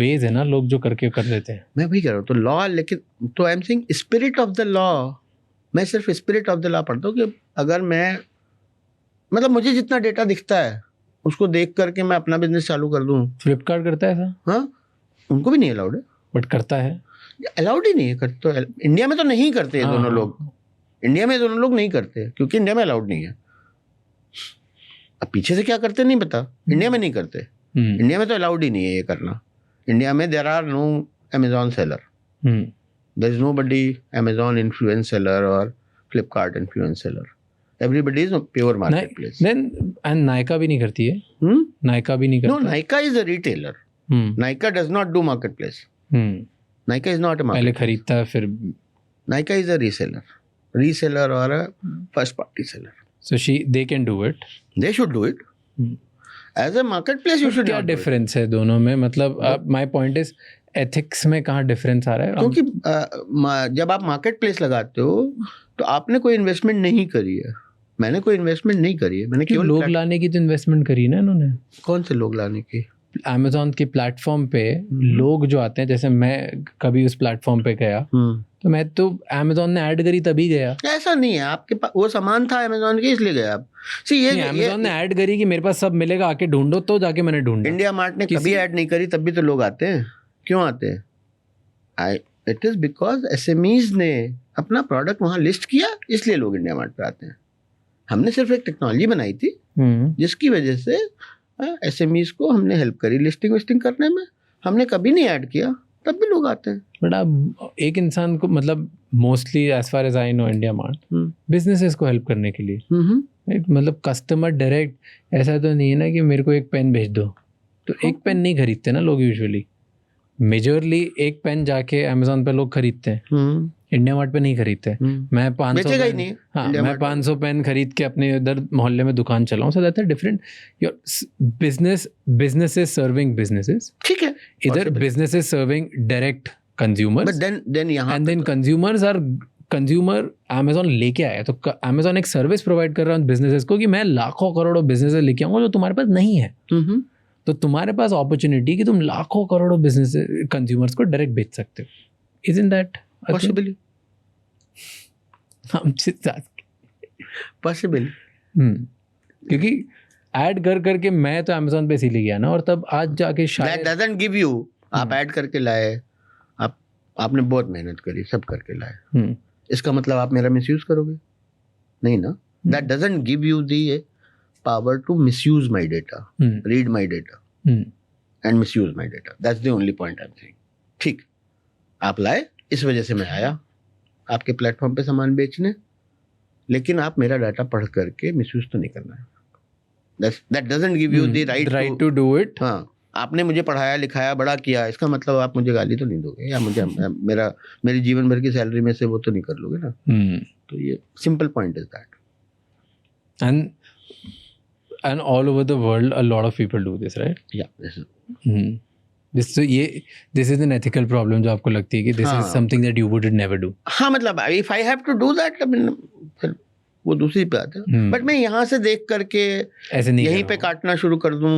veg है ना, लोग जो करके कर देते हैं। मैं वही कह रहा हूँ, तो लॉ, लेकिन तो आई am saying spirit of the law. मैं सिर्फ स्पिरिट ऑफ द लॉ पढ़ता हूँ कि अगर मैं, मतलब मुझे जितना डेटा दिखता है उसको देख करके मैं अपना बिजनेस चालू कर दूँ। फ्लिपकार्ट करता है ऐसा? हाँ, उनको भी नहीं अलाउड है, बट करता है। अलाउड ही नहीं है। तो इंडिया में तो नहीं करते हैं दोनों लोग। इंडिया में दोनों लोग नहीं करते क्योंकि इंडिया में अलाउड नहीं है। अब पीछे से क्या करते नहीं पता, इंडिया में नहीं करते। इंडिया में तो अलाउड ही नहीं है ये करना। इंडिया में there are no Amazon seller, there is nobody Amazon influence seller और Flipkart influence seller. Everybody is pure market place. Then and Nykaa भी नहीं करती है। नायका भी नहीं करता। No, Nykaa is a retailer. Nykaa does not do market place. Nykaa is not a market. पहले खरीदता है फिर। Nykaa is a reseller or a first party seller. So they can do it. They should do it. As a marketplace you should. क्या difference है दोनों में? मतलब my point is ethics में कहाँ डिफरेंस आ रहा है? क्योंकि जब आप मार्केट प्लेस लगाते हो तो आपने कोई इन्वेस्टमेंट नहीं करी है, मैंने कोई इन्वेस्टमेंट नहीं करी है। मैंने केवल लोग लाने की तो इन्वेस्टमेंट करी ना इन्होंने। कौन से लोग लाने की? Amazon के प्लेटफॉर्म पे लोग जो आते हैं, जैसे मैं कभी उस प्लेटफॉर्म पे गया तो मैं तो Amazon ने ऐड करी तभी गया। ऐसा नहीं है, आपके पास वो सामान था Amazon के इसलिए गए आप। Amazon ने ऐड करी कि मेरे पास सब मिलेगा, आके ढूंढो, तो जाके मैंने ढूंढा। इंडिया मार्ट ने कभी ऐड नहीं करी, तब भी तो लोग आते हैं। क्यों आते हैं? इट इज बिकॉज SMEs ने अपना प्रोडक्ट वहाँ लिस्ट किया, इसलिए लोग इंडिया मार्ट पे आते हैं। हमने सिर्फ एक टेक्नोलॉजी बनाई थी जिसकी वजह से SMEs को हमने हेल्प करी लिस्टिंग करने में। हमने कभी नहीं ऐड किया, तब भी लोग आते हैं। बट आप एक इंसान को, मतलब mostly as far as I know India mart businesses को हेल्प करने के लिए, मतलब कस्टमर डायरेक्ट ऐसा तो नहीं है ना कि मेरे को एक पेन भेज दो। तो एक पेन नहीं खरीदते ना लोग यूजुअली। मेजरली एक पेन जाके Amazon पे लोग खरीदते हैं, इंडिया मार्ट पे नहीं खरीदते। मैं 500 पेन खरीद के अपने उधर मोहल्ले में दुकान चलाऊं, so that's different. Your businesses serving businesses, ठीक है। इधर businesses serving direct consumers, then consumers are consumer Amazon लेके आया। तो Amazon एक सर्विस प्रोवाइड कर रहा है बिजनेसेस को कि मैं लाखों करोड़ों बिजनेसेस लेके आऊंगा जो तुम्हारे पास नहीं है। तो तुम्हारे पास अपॉर्चुनिटी कि तुम लाखों करोड़ों बिजनेस कंज्यूमर्स को डायरेक्ट बेच सकते हो। Isn't that possible? पॉसिबल। क्योंकि ऐड कर करके मैं तो Amazon पे इसीलिए गया ना, और तब आज जाके शायद that doesn't give you, आप ऐड करके लाए, आपने बहुत मेहनत करी, सब करके लाए, इसका मतलब आप मेरा मिसयूज करोगे? नहीं ना। that doesn't give you the power to misuse my data, read my data and misuse my data. That's the only point I'm saying. ठीक, आप लाए, इस वजह से मैं आया आपके प्लेटफॉर्म पे सामान बेचने, लेकिन आप मेरा डाटा पढ़ करके मिसयूज तो नहीं करना है। That doesn't give you the right to do it. हाँ, आपने मुझे पढ़ाया लिखाया बड़ा किया, इसका मतलब आप मुझे गाली तो नहीं दोगे या मुझे मेरी जीवन भर की सैलरी में से वो तो नहीं कर लोगे ना। तो ये simple point is that. And all over the world a lot of people do this, right? Yeah, this is an ethical problem जो आपको लगती है कि this is something that you would never do. हाँ, मतलब if I have to do that, I mean, फिर वो दूसरी बात है। बट मैं यहाँ से देख करके ऐसे नहीं यहीं पे काटना शुरू कर दूँ,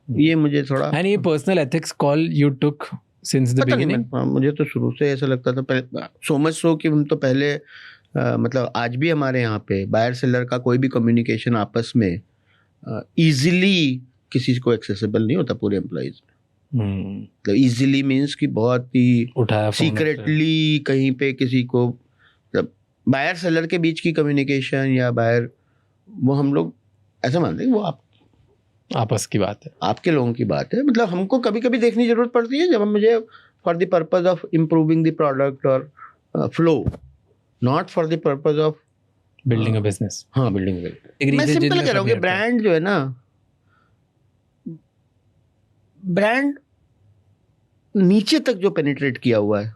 ये मुझे थोड़ा। And ये personal ethics call you took since the beginning? मुझे तो शुरू से ऐसा लगता था, पहले so much so कि हम तो पहले मतलब आज भी हमारे यहाँ पे बायर सेलर का कोई भी कम्युनिकेशन आपस में इजीली किसी को एक्सेसिबल नहीं होता पूरे एम्प्लॉइज में। तो इजीली मीन्स कि बहुत ही सीक्रेटली कहीं पे किसी को, मतलब बायर सेलर के बीच की कम्युनिकेशन या बायर, वो हम लोग ऐसा मानते हैं वो आपस की बात है, आपके लोगों की बात है। मतलब हमको कभी कभी देखने की जरूरत पड़ती है जब मुझे for the purpose of improving the product और flow, not for the purpose of building a business. हाँ, बिल्डिंग। मैं सिंपल कह रहा हूँ कि ब्रांड जो है ना, ब्रांड नीचे तक जो पेनिट्रेट किया हुआ है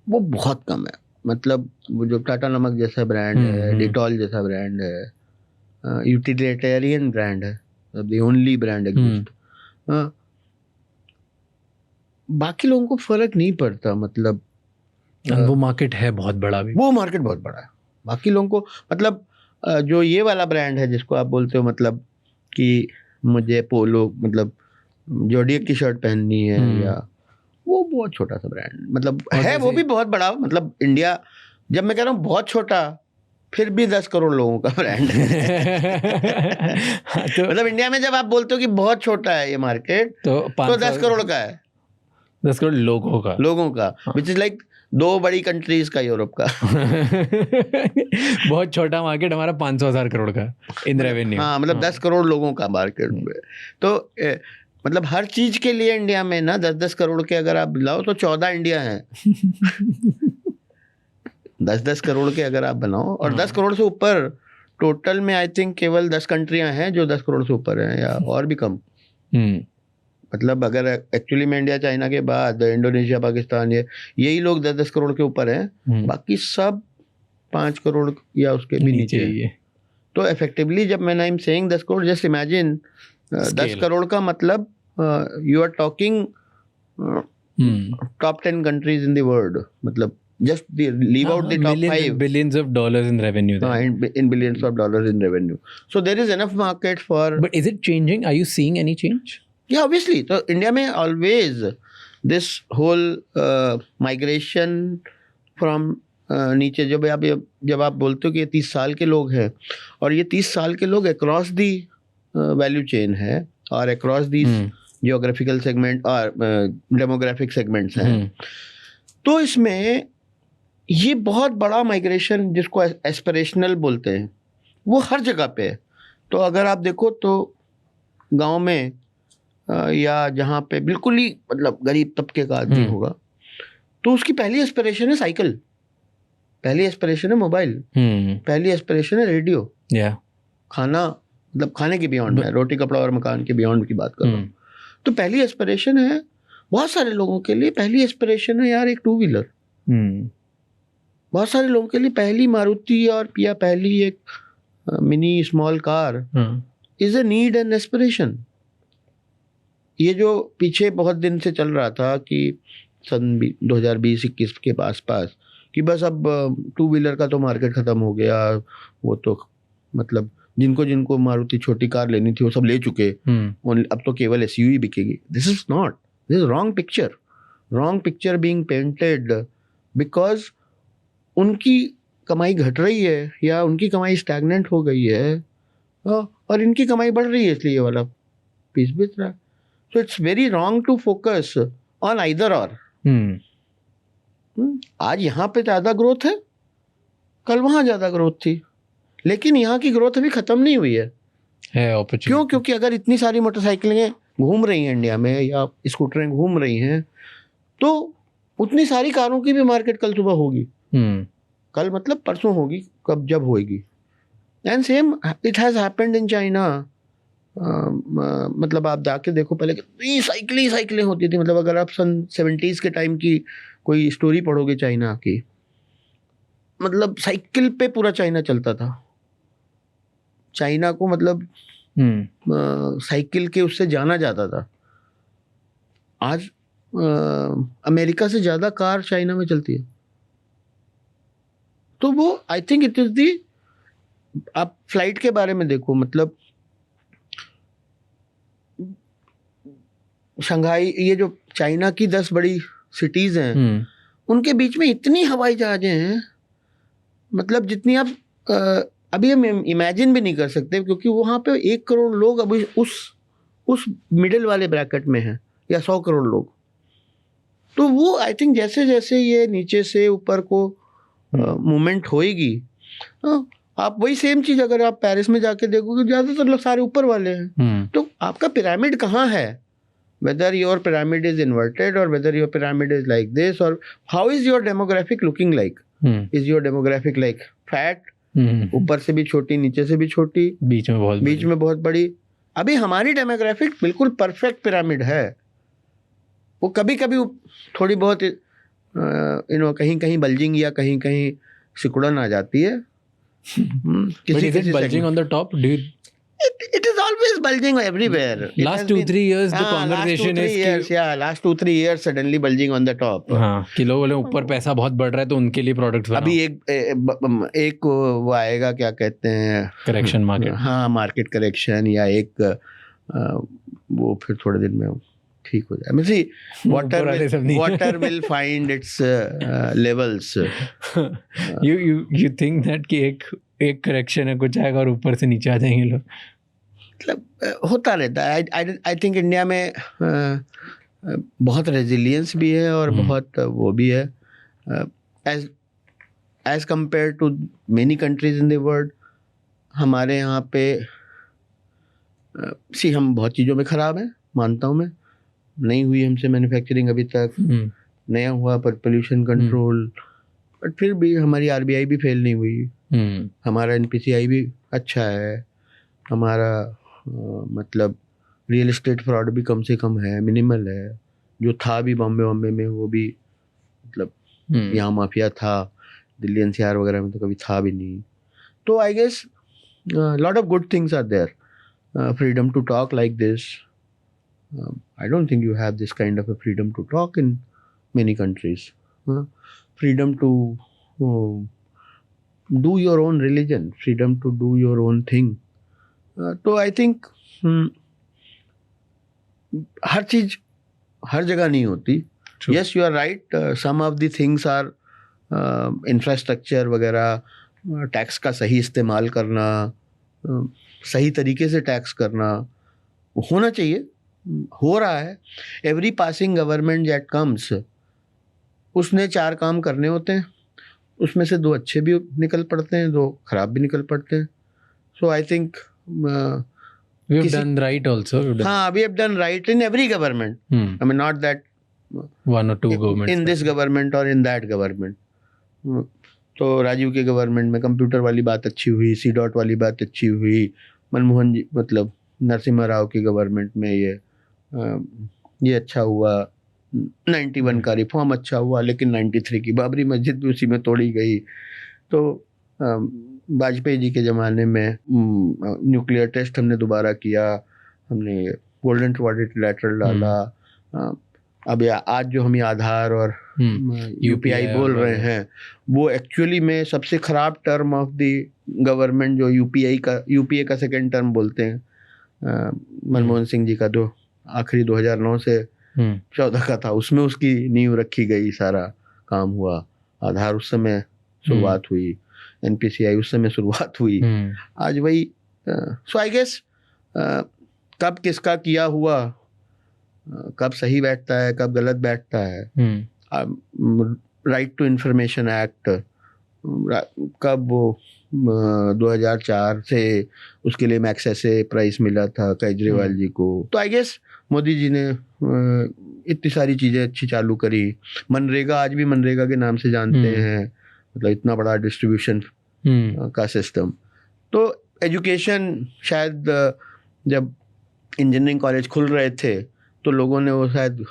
वो बहुत कम है। मतलब वो जो टाटा नमक जैसा ब्रांड है, डिटॉल जैसा ब्रांड है, यूटिलिटेरियन ब्रांड है, द ओनली ब्रांड एग्जिस्ट, बाकी लोगों को फर्क नहीं पड़ता। मतलब वो मार्केट है बहुत बड़ा भी, वो मार्केट बहुत बड़ा है। बाकी लोगों को मतलब जो ये वाला ब्रांड है जिसको आप बोलते हो, मतलब कि मुझे पोलो मतलब जोडियक की शर्ट पहननी है, या वो बहुत छोटा सा ब्रांड, मतलब है वो भी बहुत बड़ा। मतलब इंडिया, जब मैं कह रहा हूँ बहुत छोटा, फिर भी 10 करोड़ लोगों का ब्रांड है। तो मतलब इंडिया में जब आप बोलते हो कि बहुत छोटा है ये मार्केट, तो 10 करोड़ का है, 10 करोड़ लोगों का विच इज लाइक 2 बड़ी कंट्रीज का यूरोप का। बहुत छोटा मार्केट हमारा 500,000 करोड़ का इन रेवेन्यू। हाँ, मतलब 10 करोड़ लोगों का मार्केट में। तो मतलब हर चीज के लिए इंडिया में ना 10-10 करोड़ के अगर आप लाओ तो 14 इंडिया हैं। 10-10 करोड़ के अगर आप बनाओ, और 10 करोड़ से ऊपर टोटल में आई थिंक केवल 10 कंट्रियां हैं जो 10 करोड़ से ऊपर हैं, या और भी कम। मतलब अगर एक्चुअली में इंडिया चाइना के बाद इंडोनेशिया पाकिस्तान यही लोग 10-10 करोड़ के ऊपर हैं, बाकी सब 5 करोड़ या उसके भी नीचे है। तो इफेक्टिवली जब मैंने I am saying 10 crore, just imagine 10 crore का मतलब you are talking top 10 countries in the world. मतलब just leave out the top 5, billions of dollars in revenue in billions of dollars in revenue. So there is enough market for. But is it changing? Are you seeing any change? Yeah, obviously. So India में always this whole migration from नीचे, जब आप बोलते हो कि ये 30 साल के लोग हैं, और ये 30 साल के लोग across the value chain है, और across these geographical segment और demographic segments हैं, तो इसमें ये बहुत बड़ा माइग्रेशन जिसको एस्पिरेशनल बोलते हैं वो हर जगह पे है। तो अगर आप देखो तो गांव में या जहाँ पे बिल्कुल ही मतलब गरीब तबके का आदमी होगा, तो उसकी पहली एस्पिरेशन है साइकिल, पहली एस्पिरेशन है मोबाइल, पहली एस्पिरेशन है रेडियो, खाना, मतलब खाने के बियॉन्ड में, रोटी कपड़ा और मकान के बियॉन्ड की बात कर रहा हूँ। तो पहली एस्पिरेशन है बहुत सारे लोगों के लिए, पहली एस्पिरेशन है यार एक 2 व्हीलर। बहुत सारे लोगों के लिए पहली मारुति और या पहली एक mini small car is a need and aspiration. ये जो पीछे बहुत दिन से चल रहा था कि सन 2020-21 के आसपास कि बस अब 2 व्हीलर का तो मार्केट खत्म हो गया, वो तो मतलब जिनको मारुति छोटी कार लेनी थी वो सब ले चुके, अब तो केवल एसयूवी बिकेगी। This is not, this is wrong picture being painted, because उनकी कमाई घट रही है या उनकी कमाई स्टैग्नेंट हो गई है, और इनकी कमाई बढ़ रही है, इसलिए ये वाला पीस बेच रहा है। So it's very wrong to focus on either or. आज यहाँ पे ज़्यादा ग्रोथ है, कल वहाँ ज़्यादा ग्रोथ थी, लेकिन यहाँ की ग्रोथ अभी ख़त्म नहीं हुई है। क्यों? क्योंकि अगर इतनी सारी मोटरसाइकिलें घूम रही हैं इंडिया में या स्कूटरें घूम रही हैं, तो उतनी सारी कारों की भी मार्केट कल सुबह होगी। कल मतलब परसों होगी, कब जब होगी। And same it has happened in China. मतलब आप जाके देखो पहले कितनी साइकिलें होती थी। मतलब अगर आप सन 70s के टाइम की कोई स्टोरी पढ़ोगे चाइना की, मतलब साइकिल पे पूरा चाइना चलता था। चाइना को मतलब साइकिल के उससे जाना जाता था। आज अमेरिका से ज्यादा कार चाइना में चलती है। तो वो I think it is the, आप फ्लाइट के बारे में देखो, मतलब शंघाई, ये जो चाइना की 10 बड़ी सिटीज हैं, उनके बीच में इतनी हवाई जहाजें हैं, मतलब जितनी आप अभी हम इमेजिन भी नहीं कर सकते, क्योंकि वहां पे 1 करोड़ लोग अभी उस मिडिल वाले ब्रैकेट में हैं, या 100 करोड़ लोग। तो वो आई थिंक जैसे जैसे ये नीचे से ऊपर को मूवमेंट होएगी, आप वही सेम चीज अगर आप पेरिस में जाके देखोगे, ज्यादातर लोग सारे ऊपर वाले हैं। तो आपका पिरामिड कहाँ है? whether your pyramid is inverted or whether your pyramid is like this, or how is your demographic looking like? Is your demographic like fat, ऊपर से भी छोटी, नीचे से भी छोटी, बीच में बहुत बड़ी? अभी हमारी डेमोग्राफिक बिल्कुल परफेक्ट पिरामिड है। वो कभी कभी थोड़ी बहुत कहीं कहीं बल्जिंग या कहीं कहीं सिकुड़न आ जाती है। किसी bulging on the top, It is always bulging everywhere. Last 2-3 years the conversation is last 2-3 years suddenly bulging on the top. हाँ, कि लोगों ने ऊपर पैसा बहुत बढ़ रहा है तो उनके लिए प्रोडक्ट्स बनाओ। अभी एक वो आएगा, क्या कहते हैं, करेक्शन मार्केट। हाँ, मार्केट करेक्शन, या एक वो फिर थोड़े दिन में ठीक हो जाए। Sea water will find its levels. You think that कि एक करेक्शन है, कुछ आएगा और ऊपर से नीचे आ जाएंगे लोग? मतलब होता रहता है। आई थिंक इंडिया में बहुत रेजिलियंस भी है और बहुत वो भी है, as compared to many countries in the world. हमारे यहाँ पे हम बहुत चीज़ों में ख़राब हैं, मानता हूँ मैं। नहीं हुई हमसे मैन्युफैक्चरिंग अभी तक, नया हुआ पर पोल्यूशन कंट्रोल, बट फिर भी हमारी आरबीआई भी फेल नहीं हुई, हमारा एनपीसीआई भी अच्छा है, हमारा मतलब रियल एस्टेट फ्रॉड भी कम से कम है, मिनिमल है। जो था भी बॉम्बे में, वो भी मतलब यहाँ माफिया था, दिल्ली एनसीआर वगैरह में तो कभी था भी नहीं। तो I guess lot of good things are there, freedom to talk like this. I don't think you have this kind of a freedom to talk in many countries. Freedom to do your own religion, freedom to do your own thing. तो I think हर चीज हर जगह नहीं होती। Yes, you are right. Some of the things are infrastructure वगैरह, tax का सही इस्तेमाल करना, सही तरीके से टैक्स करना होना चाहिए, हो रहा है। Every passing government that comes, उसने 4 काम करने होते हैं, उसमें से 2 अच्छे भी निकल पड़ते हैं, 2 खराब भी निकल पड़ते हैं। So I think we have done right also. हाँ, we have done right in every government. I mean, not that one or two governments in this government or in that government. तो राजीव के गवर्नमेंट में computer वाली बात अच्छी हुई, C.dot वाली बात अच्छी हुई, मनमोहन जी मतलब नरसिम्हा राव की गवर्नमेंट में ये अच्छा हुआ, 91 का रिफॉर्म अच्छा हुआ, लेकिन 93 की बाबरी मस्जिद भी उसी में तोड़ी गई। तो वाजपेयी जी के ज़माने में न्यूक्लियर टेस्ट हमने दोबारा किया, हमने गोल्डन क्वाड्रिलेटरल डाला। अब आज जो हम आधार और यूपीआई बोल रहे हैं, वो एक्चुअली में सबसे ख़राब टर्म ऑफ द गवर्नमेंट जो यूपीए का सेकेंड टर्म बोलते हैं, मनमोहन सिंह जी का जो आखिरी 2009 से 14 का था, उसमें उसकी नींव रखी गई, सारा काम हुआ। आधार उस समय शुरुआत हुई, एनपीसीआई उस समय शुरुआत हुई, आज वही। सो आई गेस कब किसका किया हुआ कब सही बैठता है, कब गलत बैठता है, राइट टू इंफॉर्मेशन एक्ट कब वो 2004 से उसके लिए मैक्सेसे प्राइस मिला था केजरीवाल जी को। तो आई गेस मोदी जी ने इतनी सारी चीज़ें अच्छी चालू करी। मनरेगा, आज भी मनरेगा के नाम से जानते हैं, मतलब इतना बड़ा डिस्ट्रीब्यूशन का सिस्टम। तो एजुकेशन शायद जब इंजीनियरिंग कॉलेज खुल रहे थे तो लोगों ने वो शायद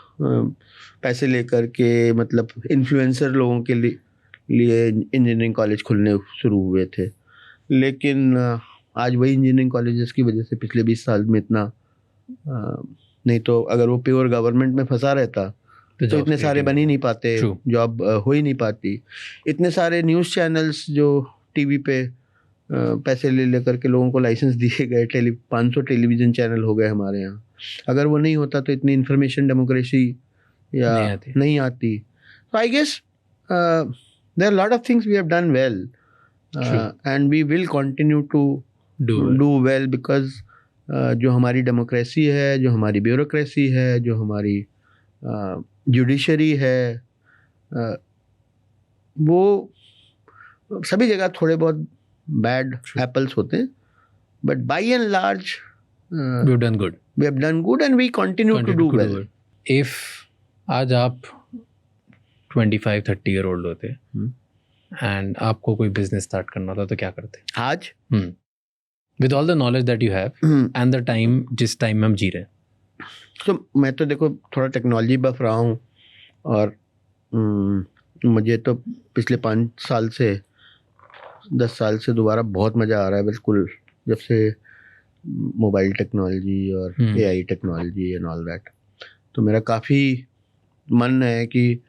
पैसे लेकर के मतलब इन्फ्लुएंसर लोगों के लिए इंजीनियरिंग कॉलेज खुलने शुरू हुए थे। लेकिन आज वही इंजीनियरिंग कॉलेजेस की वजह से पिछले 20 साल में इतना नहीं तो अगर वो प्योर गवर्नमेंट में फंसा रहता तो इतने सारे बन ही नहीं पाते, जॉब हो ही नहीं पाती। इतने सारे न्यूज़ चैनल्स जो टीवी पे पैसे ले लेकर के लोगों को लाइसेंस दिए गए, 500 टेलीविज़न चैनल हो गए हमारे यहाँ। अगर वो नहीं होता तो इतनी इंफॉर्मेशन डेमोक्रेसी या नहीं आती। तो I guess there are lot of things we have done well and we will continue to do well because जो हमारी डेमोक्रेसी है, जो हमारी ब्यूरोक्रेसी है, जो हमारी जुडिशरी है, वो सभी जगह थोड़े बहुत बैड एप्पल्स होते हैं, but by and large we have done good and we continue to do well. If आज आप 25-30 ईयर ओल्ड होते एंड आपको कोई बिजनेस स्टार्ट करना होता तो क्या करते आज? With all the knowledge that you have and the time जिस टाइम में हम जी रहे हैं, तो मैं तो देखो थोड़ा टेक्नोलॉजी बफ रहा हूँ और मुझे तो पिछले 5 साल से 10 साल से दोबारा बहुत मज़ा आ रहा है। बिल्कुल जब से मोबाइल टेक्नोलॉजी और AI technology and all that, तो मेरा काफ़ी मन है कि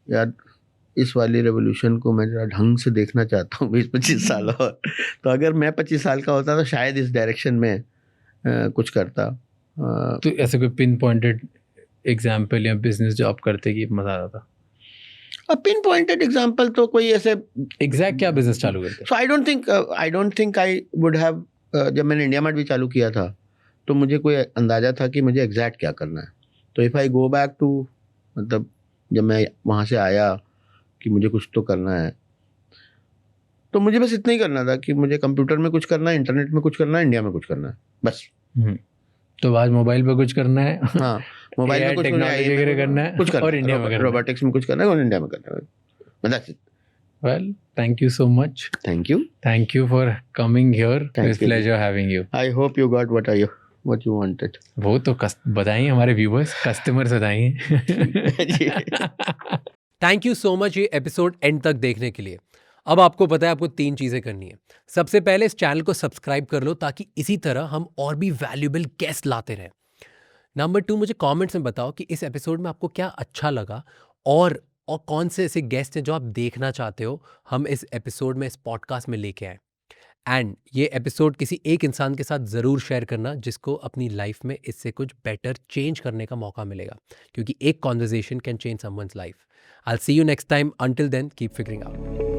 यार इस वाली रेवोल्यूशन को मैं जरा ढंग से देखना चाहता हूँ 20-25 साल और। तो अगर मैं 25 साल का होता तो शायद इस डायरेक्शन में कुछ करता। तो ऐसे कोई पिन पॉइंटेड एग्जाम्पल या बिजनेस जो आप करते कि मज़ा आ रहा था? अब पिन पॉइंटेड एग्जाम्पल तो कोई ऐसे एग्जैक्ट क्या बिजनेस चालू करते? So I don't think I would have, जब मैंने इंडिया मार्ट भी चालू किया था तो मुझे कोई अंदाज़ा था कि मुझे एग्जैक्ट क्या करना है। तो if I go back to, मतलब जब मैं वहाँ से आया कि मुझे कुछ तो करना है, तो मुझे बस इतना ही करना था कि मुझे कंप्यूटर में कुछ करना है, इंटरनेट में कुछ करना है, इंडिया में कुछ करना है, बस। तो आज मोबाइल पे कुछ करना है, हाँ मोबाइल में कुछ करना है, और इंडिया में रोबोटिक्स में कुछ करना है और इंडिया में करना है। That's it. Well, thank you so much. Thank you. Thank you for coming here. It's pleasure having you. I hope you got what you wanted. वो तो बताइए हमारे व्यूअर्स, कस्टमर्स बताइए। थैंक यू सो मच ये episode and तक देखने के लिए। अब आपको पता है आपको 3 चीज़ें करनी है। सबसे पहले इस चैनल को सब्सक्राइब कर लो ताकि इसी तरह हम और भी वैल्यूएबल गेस्ट लाते रहें। नंबर 2, मुझे कमेंट्स में बताओ कि इस एपिसोड में आपको क्या अच्छा लगा और कौन से ऐसे गेस्ट हैं जो आप देखना चाहते हो हम इस एपिसोड में, इस पॉडकास्ट में लेके आए। एंड ये एपिसोड किसी एक इंसान के साथ ज़रूर शेयर करना जिसको अपनी लाइफ में इससे कुछ बेटर चेंज करने का मौका मिलेगा, क्योंकि एक conversation can change someone's life. I will see you next time. Until then keep figuring out.